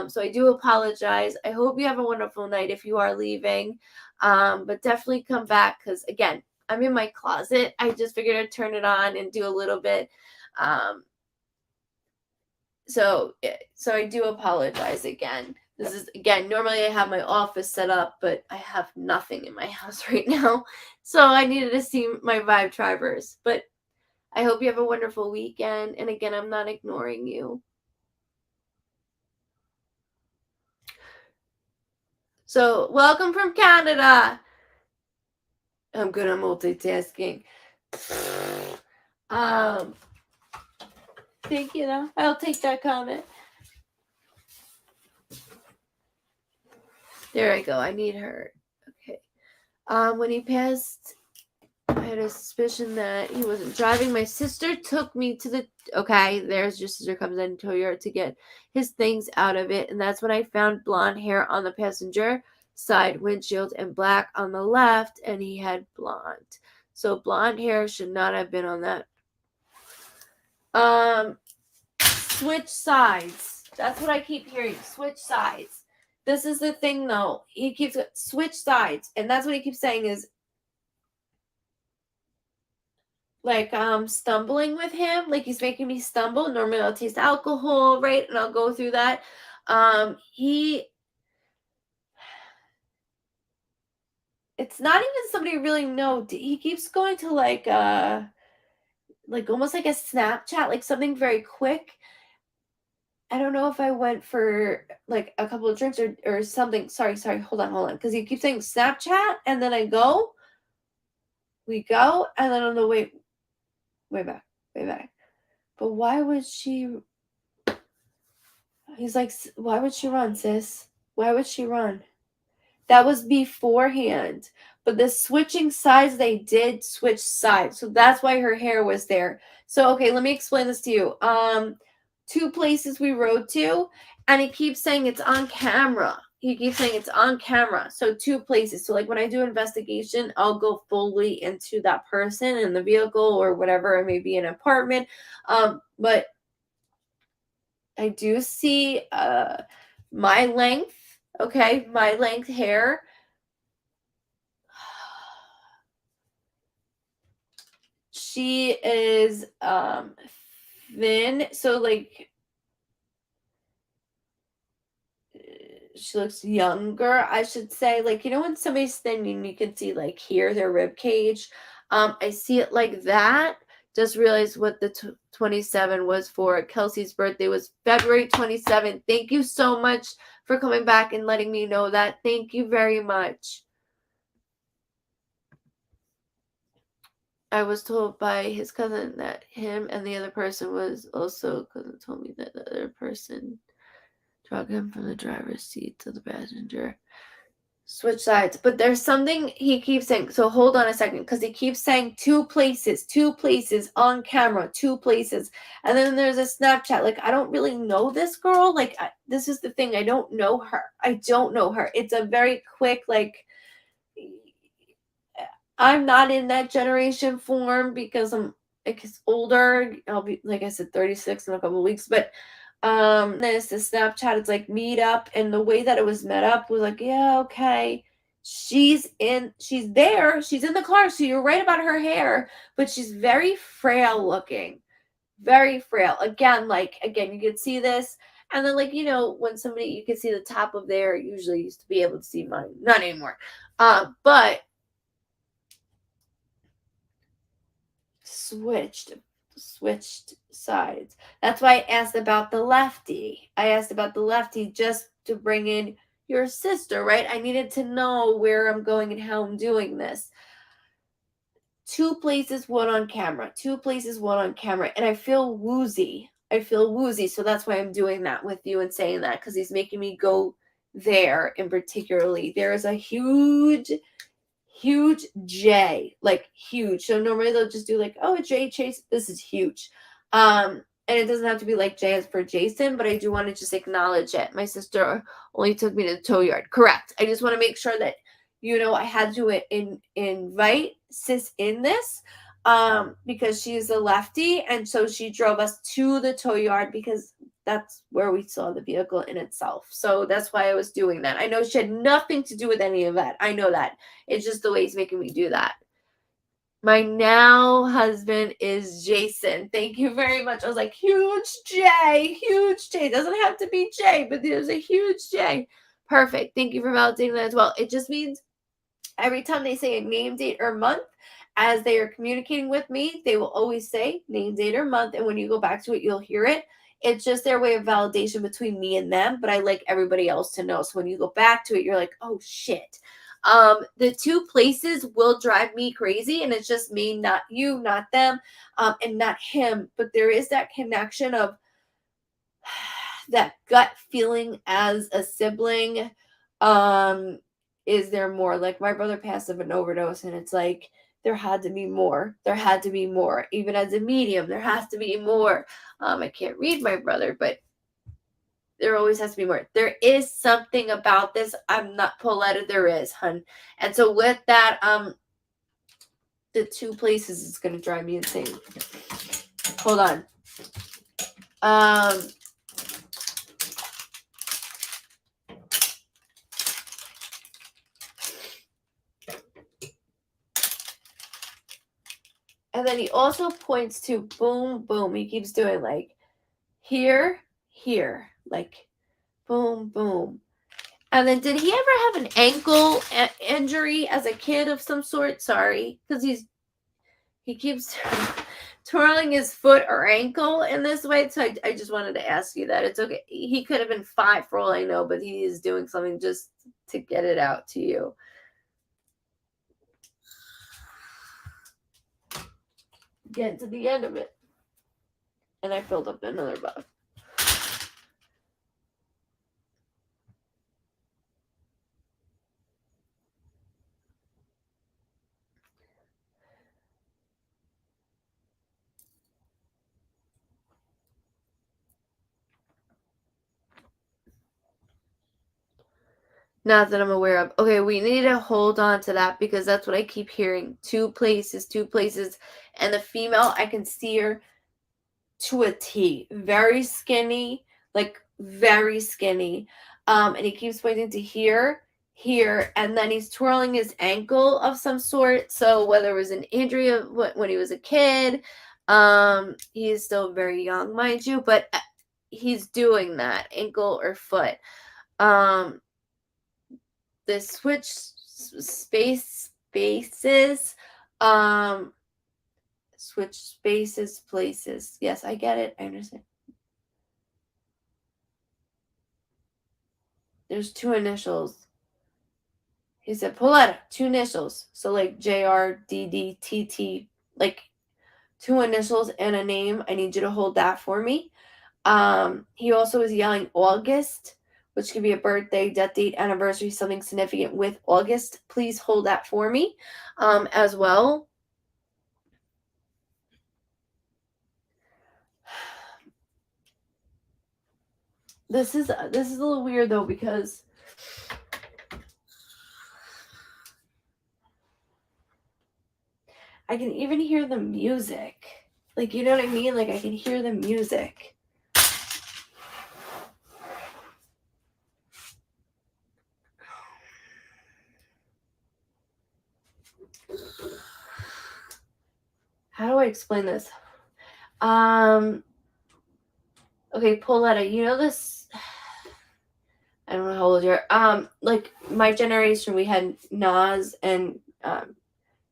So I do apologize. I hope you have a wonderful night if you are leaving. But definitely come back because, again, I'm in my closet. I just figured I'd turn it on and do a little bit. So I do apologize again. This is, again, normally I have my office set up, but I have nothing in my house right now. So I needed to see my Vibe drivers. But I hope you have a wonderful weekend. And again, I'm not ignoring you. So welcome from Canada. I'm good at multitasking. Thank you, though. I'll take that comment. There I go. I need her. Okay. When he passed, I had a suspicion that he wasn't driving. My sister took me to the. Okay, there's your sister comes in Toyota to get his things out of it, and that's when I found blonde hair on the passenger side windshield and black on the left, and he had blonde. So blonde hair should not have been on that. Switch sides. That's what I keep hearing. Switch sides. This is the thing, though. He keeps switch sides, and that's what he keeps saying is like stumbling with him. Like he's making me stumble. Normally I'll taste alcohol, right? And I'll go through that. It's not even somebody I really know. He keeps going to like almost like a Snapchat, like something very quick. I don't know if I went for like a couple of drinks or something. Sorry, hold on. Because he keeps saying Snapchat, and then we go, and then on the way back. But why would she? He's like, why would she run, sis? Why would she run? That was beforehand. But the switching sides, they did switch sides. So that's why her hair was there. So, okay, let me explain this to you. 2 places we rode to, and he keeps saying it's on camera. So 2 places. So like when I do investigation, I'll go fully into that person in the vehicle or whatever. It may be an apartment. But I do see my length, okay, my length hair. She is thin, so like she looks younger, I should say. Like, you know when somebody's thin and you can see like here their rib cage. I see it like that. Just realized what the 27 was for. Kelsey's birthday was February 27th. Thank you so much for coming back and letting me know that. Thank you very much. I was told by his cousin that him and the other person was also, cousin told me that the other person drug him from the driver's seat to the passenger. Switch sides. But there's something he keeps saying. So hold on a second, because he keeps saying two places on camera, two places. And then there's a Snapchat. Like, I don't really know this girl. Like, this is the thing. I don't know her. It's a very quick, like, I'm not in that generation form because I'm like older. I'll be, like I said, 36 in a couple of weeks. But then it's the Snapchat. It's like meet up, and the way that it was met up was like, yeah, okay. She's there. She's in the car. So you're right about her hair, but she's very frail looking, very frail. Again, you could see this. And then, like, when somebody, you can see the top of their, usually used to be able to see mine, not anymore. But switched sides. That's why I asked about the lefty. Just to bring in your sister, right? I needed to know where I'm going and how I'm doing this. Two places, one on camera. And I feel woozy. So that's why I'm doing that with you and saying that, because he's making me go there in particularly. There is a huge J, like huge. So normally they'll just do like, oh, a J chase. This is huge. And it doesn't have to be like J as for Jason, but I do want to just acknowledge it. My sister only took me to the tow yard. Correct. I just want to make sure that, I had to invite sis in this, because she's a lefty. And so she drove us to the tow yard because that's where we saw the vehicle in itself. So that's why I was doing that. I know she had nothing to do with any of that. I know that. It's just the way he's making me do that. My now husband is Jason. Thank you very much. I was like, huge J. Doesn't have to be J, but there's a huge J. Perfect. Thank you for validating that as well. It just means every time they say a name, date, or month, as they are communicating with me, they will always say name, date, or month. And when you go back to it, you'll hear it. It's just their way of validation between me and them, but I like everybody else to know. So when you go back to it, you're like, oh shit. The two places will drive me crazy, and it's just me, not you, not them, and not him. But there is that connection of that gut feeling as a sibling. Is there more? Like, my brother passed of an overdose, and it's like, there had to be more. Even as a medium, there has to be more. I can't read my brother, but there always has to be more. There is something about this. I'm not Pauletta. There is, hun. And so with that, the two places is gonna drive me insane. Hold on. And then he also points to boom, boom. He keeps doing like here, like boom, boom. And then, did he ever have an ankle injury as a kid of some sort? Sorry, because he keeps twirling his foot or ankle in this way. So I just wanted to ask you that. It's okay. He could have been 5 for all I know, but he is doing something just to get it out to you. Get to the end of it. And I filled up another buff. Not that I'm aware of. Okay, we need to hold on to that because that's what I keep hearing. Two places. And the female, I can see her to a T. Very skinny, like very skinny. And he keeps pointing to here, and then he's twirling his ankle of some sort. So whether it was an injury when he was a kid, he is still very young, mind you, but he's doing that, ankle or foot. The switch spaces, switch spaces, places. Yes, I get it. I understand. There's 2 initials. He said, Pauletta, 2 initials. So like JRDDTT, like 2 initials and a name. I need you to hold that for me. He also was yelling August, which could be a birthday, death date, anniversary, something significant with August. Please hold that for me as well. This is a little weird though, because I can even hear the music. Like, you know what I mean? Like, I can hear the music. How do I explain this? Okay, Pauletta, you know this. I don't know how old you're. Like my generation, we had Nas and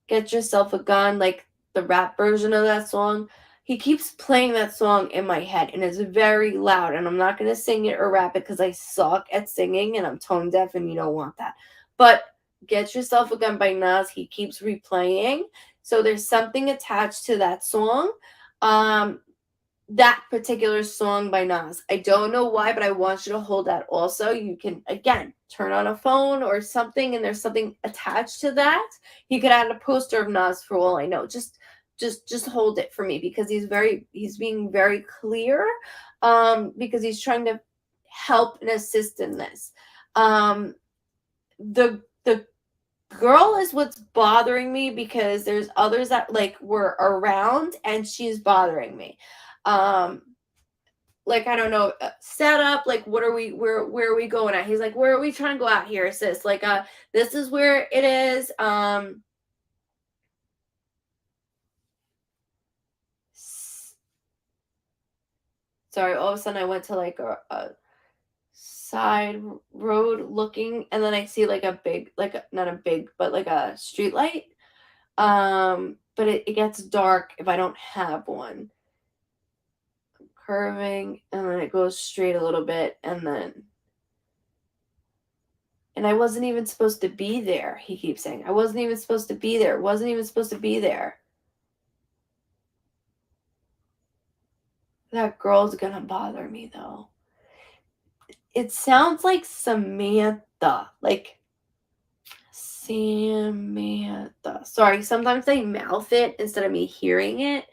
Get Yourself a Gun, like the rap version of that song. He keeps playing that song in my head, and it's very loud. And I'm not gonna sing it or rap it because I suck at singing, and I'm tone deaf, and you don't want that. But Get Yourself a Gun by Nas, he keeps replaying. So there's something attached to that song. That particular song by Nas. I don't know why, but I want you to hold that also. You can, again, turn on a phone or something, and there's something attached to that. He could add a poster of Nas for all I know. Just hold it for me, because he's being very clear, because he's trying to help and assist in this. The girl is what's bothering me, because there's others that like were around and she's bothering me. Like, I don't know, set up, like, where are we going at? He's like, where are we trying to go out here, sis? Like, this is where it is. Sorry, all of a sudden I went to like a side road looking, and then I see like a big, like not a big, but like a street light. But it gets dark if I don't have one. Curving, and then it goes straight a little bit, and I wasn't even supposed to be there. He keeps saying, I wasn't even supposed to be there. Wasn't even supposed to be there. That girl's gonna bother me though. It sounds like Samantha. Like Samantha. Sorry, sometimes they mouth it instead of me hearing it.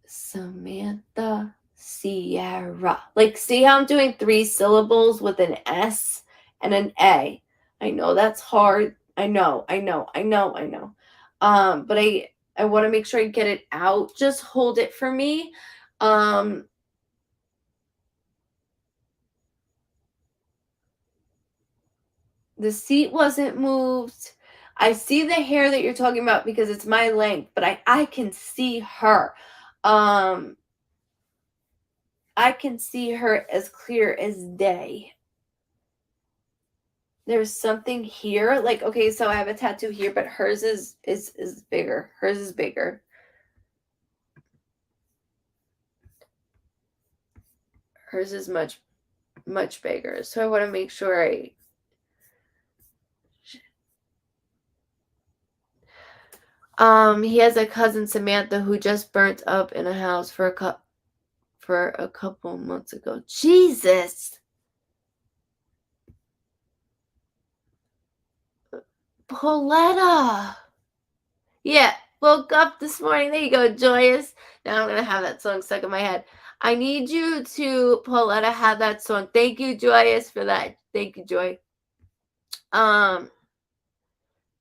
Samantha Sierra. Like, see how I'm doing 3 syllables with an S and an A. I know that's hard. I know. But I want to make sure I get it out. Just hold it for me. The seat wasn't moved. I see the hair that you're talking about because it's my length, but I can see her. I can see her as clear as day. There's something here. Like, okay, so I have a tattoo here, but hers is bigger. Hers is bigger. Hers is much bigger. So I want to make sure he has a cousin, Samantha, who just burnt up in a house for a couple months ago. Jesus. Pauletta. Yeah, woke up this morning. There you go, Joyous. Now I'm going to have that song stuck in my head. I need you to, Pauletta, have that song. Thank you, Joyous, for that. Thank you, Joy.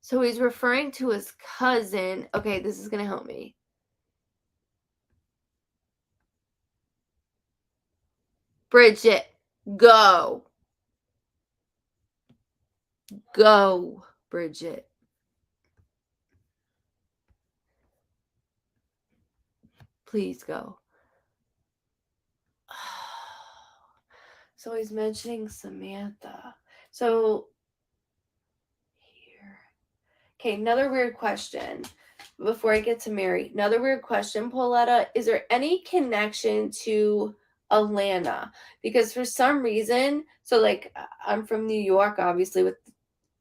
So he's referring to his cousin. Okay, this is going to help me. Bridget, go. Go, Bridget. Please go. So he's mentioning Samantha. So here. Okay, another weird question before I get to Mary. Another weird question, Pauletta. Is there any connection to Atlanta? Because for some reason, so like I'm from New York, obviously with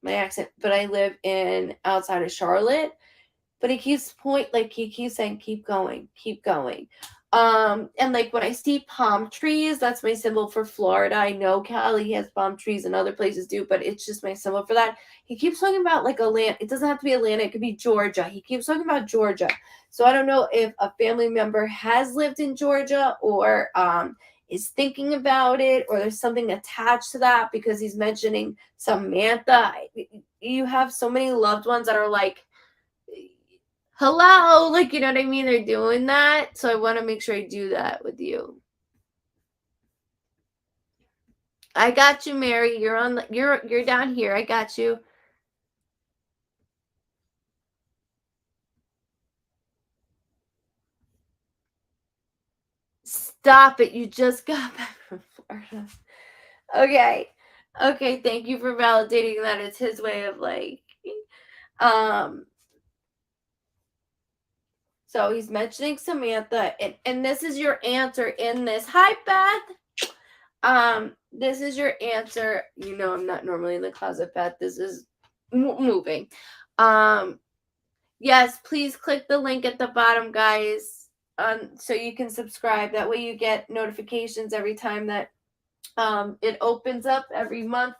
my accent, but I live outside of Charlotte. but he keeps saying, keep going, keep going. And like when I see palm trees, that's my symbol for Florida. I know Cali has palm trees and other places do, but it's just my symbol for that. He keeps talking about like Atlanta. It doesn't have to be Atlanta. It could be Georgia. He keeps talking about Georgia. So I don't know if a family member has lived in Georgia or is thinking about it, or there's something attached to that because he's mentioning Samantha. You have so many loved ones that are like, hello, like, you know what I mean? They're doing that. So I want to make sure I do that with you. I got you, Mary. You're down here. I got you. Stop it. You just got back from Florida. Okay. Okay, thank you for validating that. It's his way of like so he's mentioning Samantha, and this is your answer in this. Hi, Beth. This is your answer. You know I'm not normally in the closet, Beth. This is moving. Yes, please click the link at the bottom, guys, so you can subscribe. That way you get notifications every time that it opens up every month.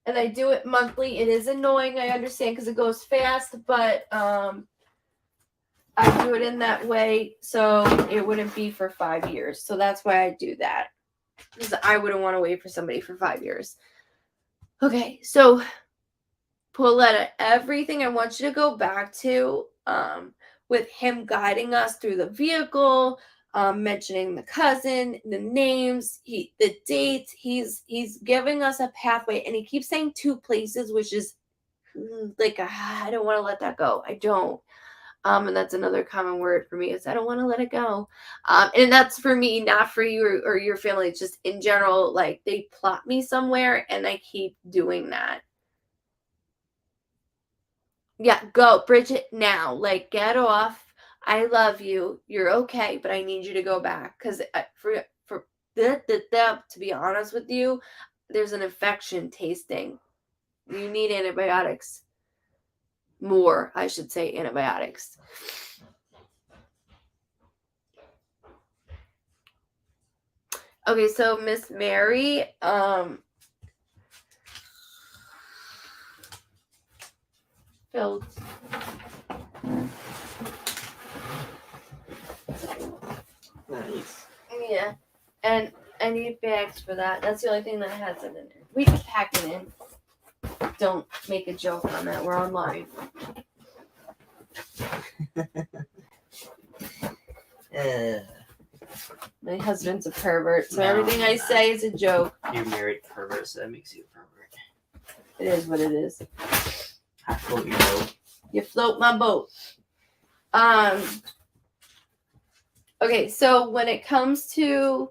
And I do it monthly. It is annoying, I understand, because it goes fast, but I do it in that way so it wouldn't be for 5 years. So that's why I do that, because I wouldn't want to wait for somebody for 5 years. Okay, so Pauletta, everything I want you to go back to with him guiding us through the vehicle, mentioning the cousin, the names, the dates. He's giving us a pathway, and he keeps saying 2 places, which is like, I don't want to let that go. I don't. And that's another common word for me is I don't want to let it go. And that's for me, not for you or your family. It's just in general, like they plot me somewhere and I keep doing that. Yeah, go, Bridget, now. Like, get off. I love you. You're okay, but I need you to go back. Because to be honest with you, there's an infection tasting. You need antibiotics. More, I should say, antibiotics. Okay, so Miss Mary, filled. Nice. Yeah, and I need bags for that. That's the only thing that has it in there. We can pack it in. Don't make a joke on that. We're online. My husband's a pervert, so everything I say is a joke. You're married pervert, so that makes you a pervert. It is what it is. I float your boat. You float my boat. Okay, so when it comes to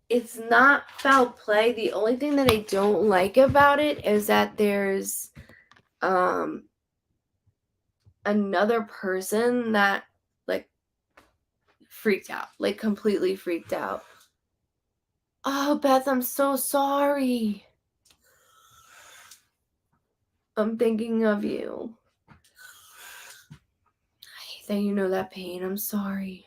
it's not foul play. The only thing that I don't like about it is that there's another person that like freaked out, like completely freaked out. Oh, Beth, I'm so sorry. I'm thinking of you. I hate that you know that pain. I'm sorry.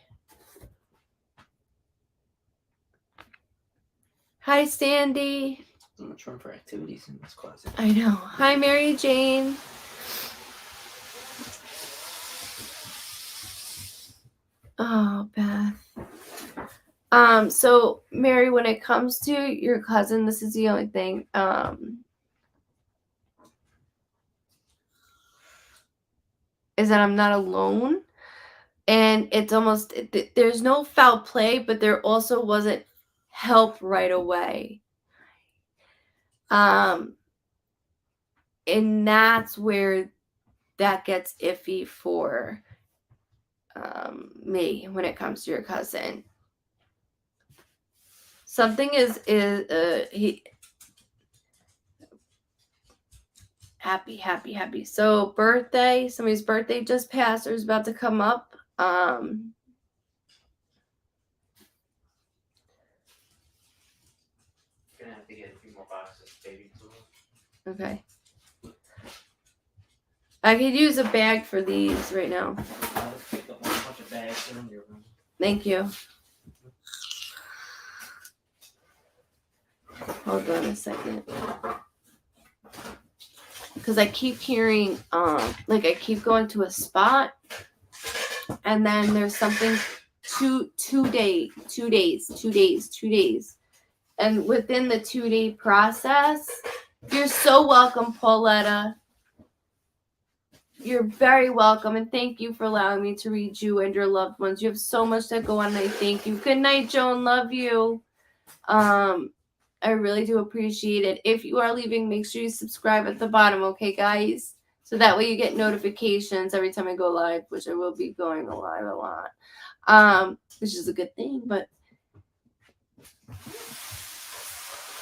Hi, Sandy. So much room for activities in this closet. I know. Hi, Mary Jane. Oh, Beth. So Mary, when it comes to your cousin, this is the only thing. Is that I'm not alone, and it's almost there's no foul play, but there also wasn't help right away. And that's where that gets iffy for me when it comes to your cousin. Something is he happy. So birthday, somebody's birthday just passed or is about to come up. Gonna have to get a few more boxes. Okay. I could use a bag for these right now. I'll pick up a bunch of bags in your room. Thank you. Hold on a second. Because I keep hearing, like I keep going to a spot, and then there's something two days. And within the 2-day process, you're so welcome, Pauletta. You're very welcome, and thank you for allowing me to read you and your loved ones. You have so much that go on, and I thank you. Good night, Joan. Love you. I really do appreciate it. If you are leaving, make sure you subscribe at the bottom, okay, guys? So that way you get notifications every time I go live, which I will be going live a lot, which is a good thing, but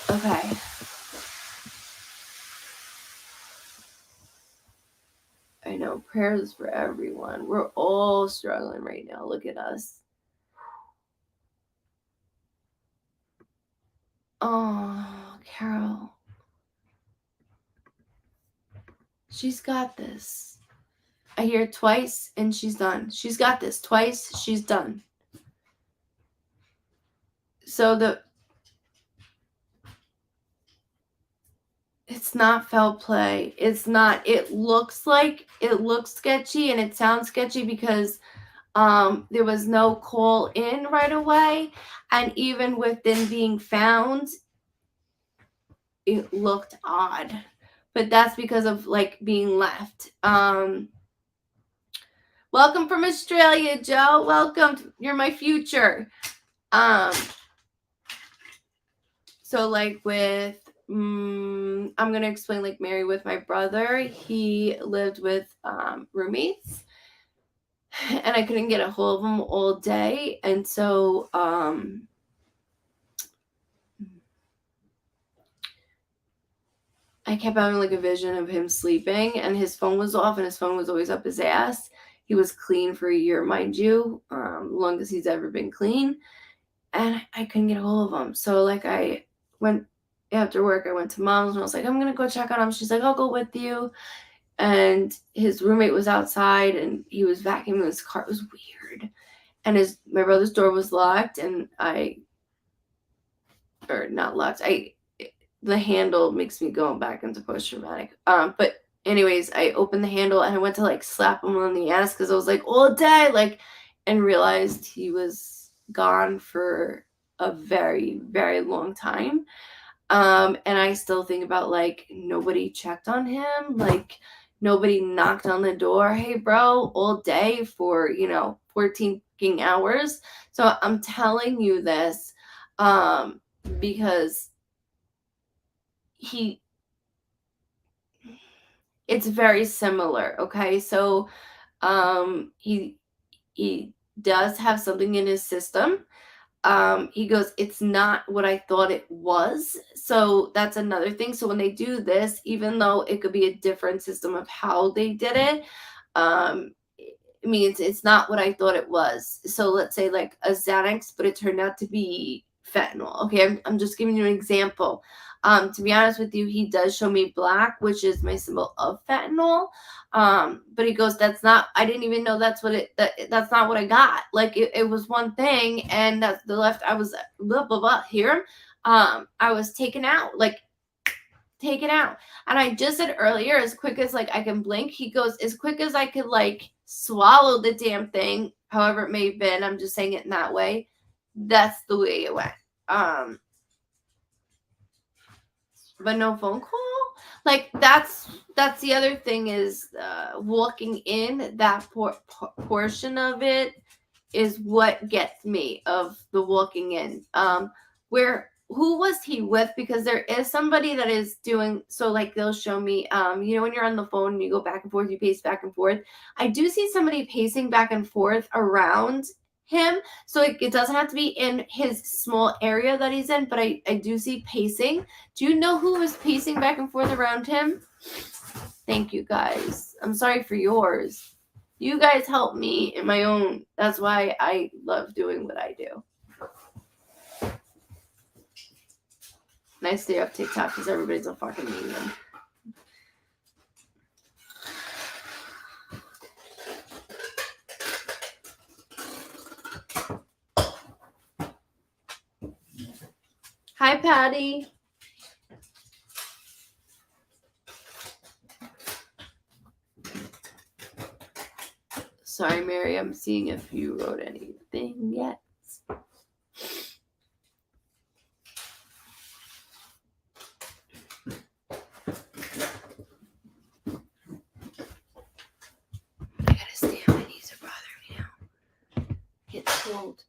okay. I know, prayers for everyone. We're all struggling right now. Look at us. Oh, Carol. She's got this. I hear it twice and she's done. She's got this twice. She's done. So it's not foul play. It's not. It looks sketchy and it sounds sketchy because there was no call in right away, and even within being found, it looked odd. But that's because of like being left. Welcome from Australia, Joe. Welcome. You're my future. So like with I'm gonna explain like Mary with my brother. He lived with roommates, and I couldn't get a hold of him all day, and so I kept having like a vision of him sleeping, and his phone was off, and his phone was always up his ass. He was clean for a year, mind you, longest he's ever been clean, and I couldn't get a hold of him. So like I went after work, I went to mom's and I was like, I'm gonna go check on him. She's like, I'll go with you. And his roommate was outside and he was vacuuming his car. It was weird. And my brother's door was locked, and not locked. The handle makes me go back into post-traumatic. But anyways, I opened the handle and I went to like slap him on the ass because I was like, all day, like, and realized he was gone for a very, very long time. And I still think about like nobody checked on him, like nobody knocked on the door. Hey, bro, all day for 14 hours. So I'm telling you this, because it's very similar. Okay, so he does have something in his system. He goes, it's not what I thought it was. So that's another thing. So when they do this, even though it could be a different system of how they did it, it means it's not what I thought it was. So let's say like a Xanax, but it turned out to be fentanyl. Okay, I'm just giving you an example. To be honest with you, he does show me black, which is my symbol of fentanyl. But he goes, that's not, I didn't even know that's that's not what I got. Like it was one thing, and that's the left, I was blah, blah, blah, here. I was taken out. And I just said earlier, as quick as like I can blink, he goes, as quick as I could like swallow the damn thing, however it may have been, I'm just saying it in that way. That's the way it went. But no phone call. Like that's the other thing is walking in, that portion of it is what gets me, of the walking in. Who was he with? Because there is somebody that is doing, so like they'll show me, when you're on the phone and you go back and forth, you pace back and forth. I do see somebody pacing back and forth around him. So it doesn't have to be in his small area that he's in, but I do see pacing. Do you know who was pacing back and forth around him? Thank you, guys. I'm sorry for yours. You guys help me in my own. That's why I love doing what I do. And I stay off TikTok because everybody's a fucking medium. Hi, Patty. Sorry, Mary. I'm seeing if you wrote anything yet. I gotta stay on my knees. Are bothering me now. Get cold.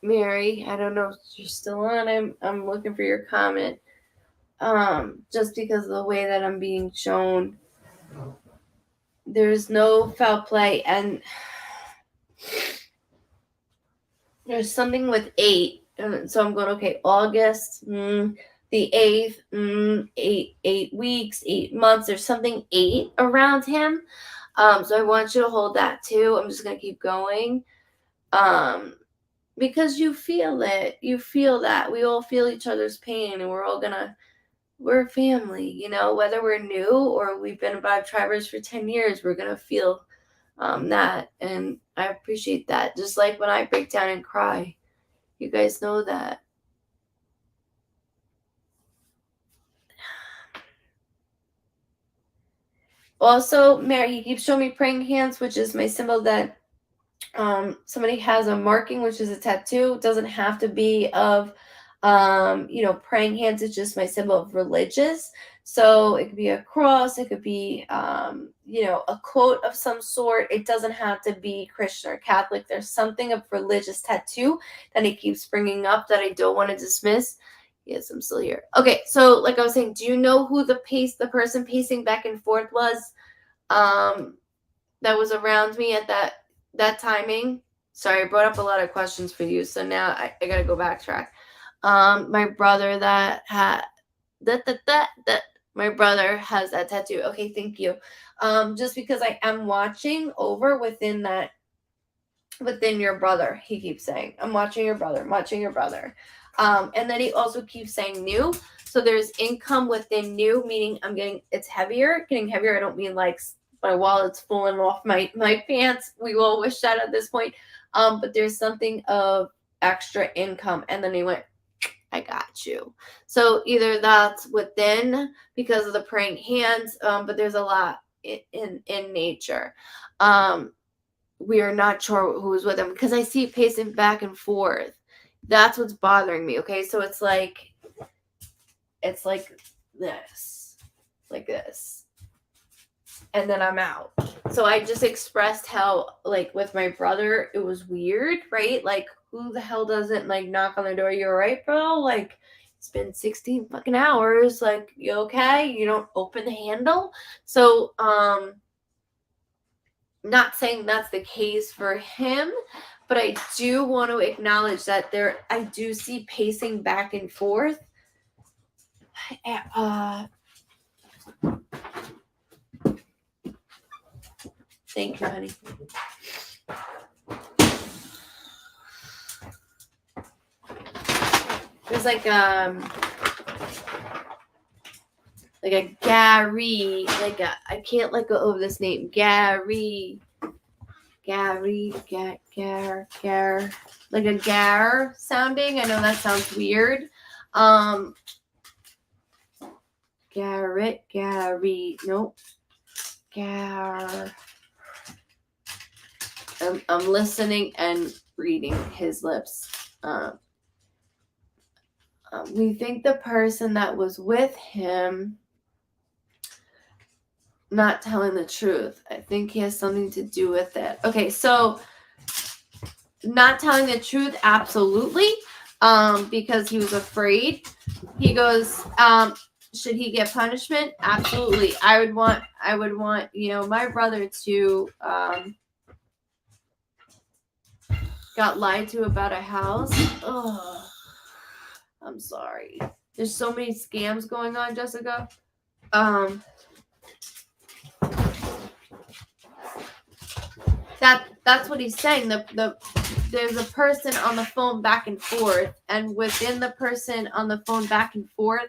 Mary, I don't know if you're still on. I'm looking for your comment. Just because of the way that I'm being shown, there's no foul play, and there's something with 8. So I'm going, okay, August, the 8th, 8 weeks, 8 months. There's something 8 around him. So I want you to hold that too. I'm just going to keep going. Because you feel it. You feel that. We all feel each other's pain, and we're a family, you know, whether we're new or we've been Vibe Tribers for 10 years, we're going to feel that. And I appreciate that. Just like when I break down and cry, you guys know that. Also, Mary, he keeps showing me praying hands, which is my symbol that somebody has a marking, which is a tattoo. It doesn't have to be of praying hands. It's just my symbol of religious. So it could be a cross, it could be a quote of some sort. It doesn't have to be Christian or Catholic. There's something of religious tattoo that he keeps bringing up that I don't want to dismiss. Yes, I'm still here. Okay, so like I was saying, do you know who the person pacing back and forth was? That was around me at that timing. Sorry, I brought up a lot of questions for you, so now I gotta go backtrack. My brother that had that my brother has that tattoo. Okay, thank you. Just because I am watching over within your brother, he keeps saying, I'm watching your brother, and then he also keeps saying new. So there's income within new, meaning it's getting heavier. I don't mean like my wallet's falling off my pants. We will wish that at this point. But there's something of extra income. And then he went, I got you. So either that's within because of the praying hands, but there's a lot in nature. We are not sure who's with him because I see pacing back and forth. That's what's bothering me. Okay, so it's like this, like this, and then I'm out. So I just expressed how, like, with my brother, it was weird, right? Like, who the hell doesn't like knock on the door? You all right, bro? Like, it's been 16 fucking hours. Like, you okay? You don't open the handle. So not saying that's the case for him, but I do want to acknowledge that I do see pacing back and forth. Thank you, honey. There's like a Gary, I can't let go of this name. Gary, like a Gar sounding. I know that sounds weird. Gary, nope. Gar. I'm listening and reading his lips. We think the person that was with him not telling the truth. I think he has something to do with it. Okay, so not telling the truth, absolutely. Because he was afraid. He goes, should he get punishment? Absolutely. I would want, my brother to got lied to about a house. Oh, I'm sorry. There's so many scams going on, Jessica. That's what he's saying. The there's a person on the phone back and forth, and within the person on the phone back and forth,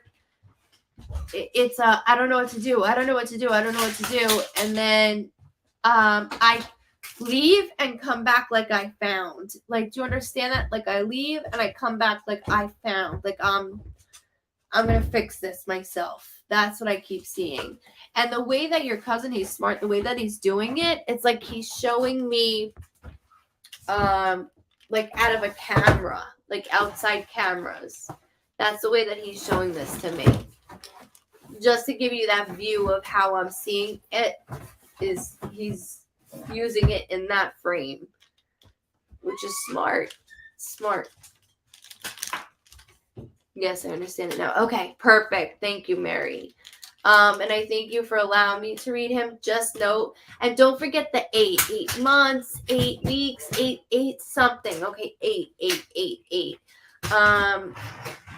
it's I don't know what to do. I don't know what to do. I don't know what to do. And then I leave and come back like I found. Like, do you understand that? Like, I leave and I come back like I found. Like, I'm gonna fix this myself. That's what I keep seeing. And the way that your cousin, he's smart, the way that he's doing it, it's like he's showing me like out of a camera, like outside cameras. That's the way that he's showing this to me. Just to give you that view of how I'm seeing it, is he's using it in that frame, which is smart. Smart. Yes, I understand it now. Okay, perfect. Thank you, Mary. And I thank you for allowing me to read him. Just note, and don't forget the 8 months, 8 weeks, 8 something. Okay, 8.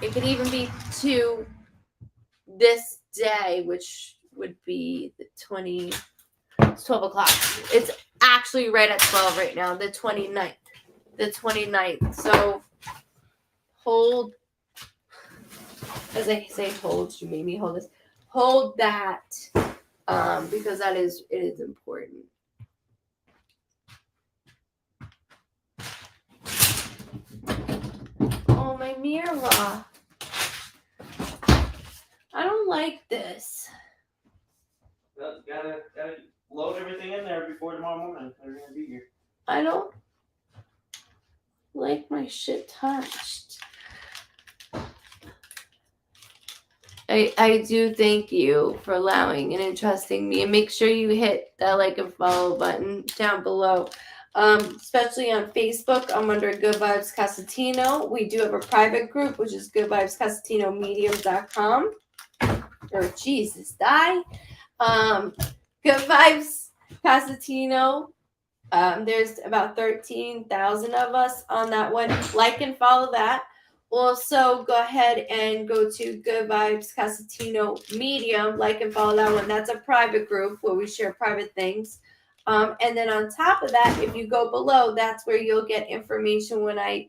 It could even be to this day, which would be the 20. It's 12 o'clock. It's actually right at 12 right now. The 29th. The 29th. So hold. As I say, hold. You made me hold this. Hold that, because it is important. Oh, my mirror. I don't like this. Well, gotta load everything in there before tomorrow morning. They're gonna be here. I don't like my shit touched. I do thank you for allowing and entrusting me, and make sure you hit that like and follow button down below. Especially on Facebook, I'm under Goodvibes Cosentino. We do have a private group, which is goodvibescosentinomedium.com. Or Jesus, die. Goodvibes Cosentino. There's about 13,000 of us on that one. Like and follow that. Also, go ahead and go to Goodvibes Cosentino Medium. Like and follow that one. That's a private group where we share private things. And then on top of that, if you go below, that's where you'll get information when I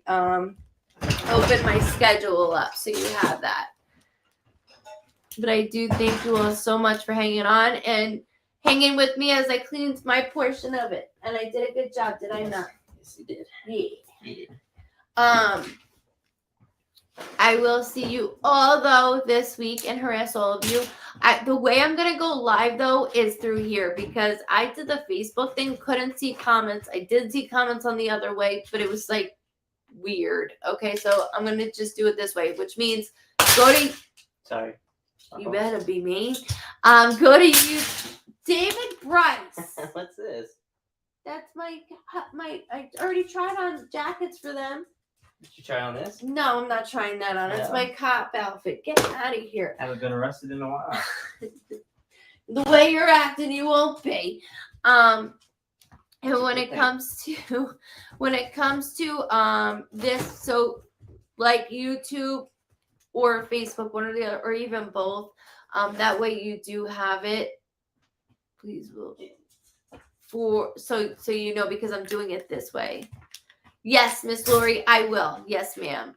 open my schedule up. So you have that. But I do thank you all so much for hanging on and hanging with me as I cleaned my portion of it. And I did a good job, did I not? Yes, you did. Yeah. I will see you all, though, this week and harass all of you. The way I'm going to go live, though, is through here because I did the Facebook thing, couldn't see comments. I did see comments on the other way, but it was, like, weird. Okay, so I'm going to just do it this way, which means go to... Sorry. You better be me. Go to you, David Bryce. What's this? That's my. I already tried on jackets for them. Did you try on this? No, I'm not trying that on. It's my cop outfit. Get out of here. Haven't been arrested in a while. The way you're acting, you won't be. And when it comes to this, so like YouTube or Facebook, one or the other, or even both, that way you do have it. Please will so you know, because I'm doing it this way. Yes, Miss Lori, I will. Yes, ma'am.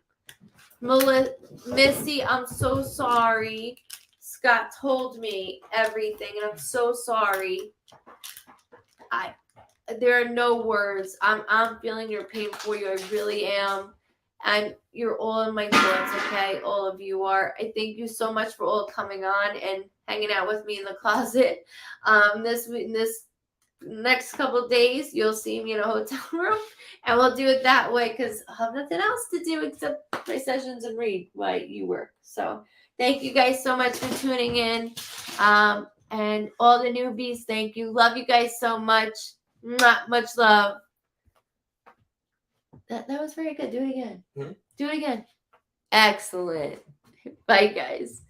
Missy, I'm so sorry. Scott told me everything, and I'm so sorry. There are no words. I'm feeling your pain for you. I really am. And you're all in my thoughts, okay? All of you are. I thank you so much for all coming on and hanging out with me in the closet. This next couple of days, you'll see me in a hotel room, and we'll do it that way because I have nothing else to do except my sessions and read while you work. So thank you guys so much for tuning in. And all the newbies, thank you. Love you guys so much. Not much love. That was very good. Do it again. Mm-hmm. Do it again. Excellent. Bye, guys.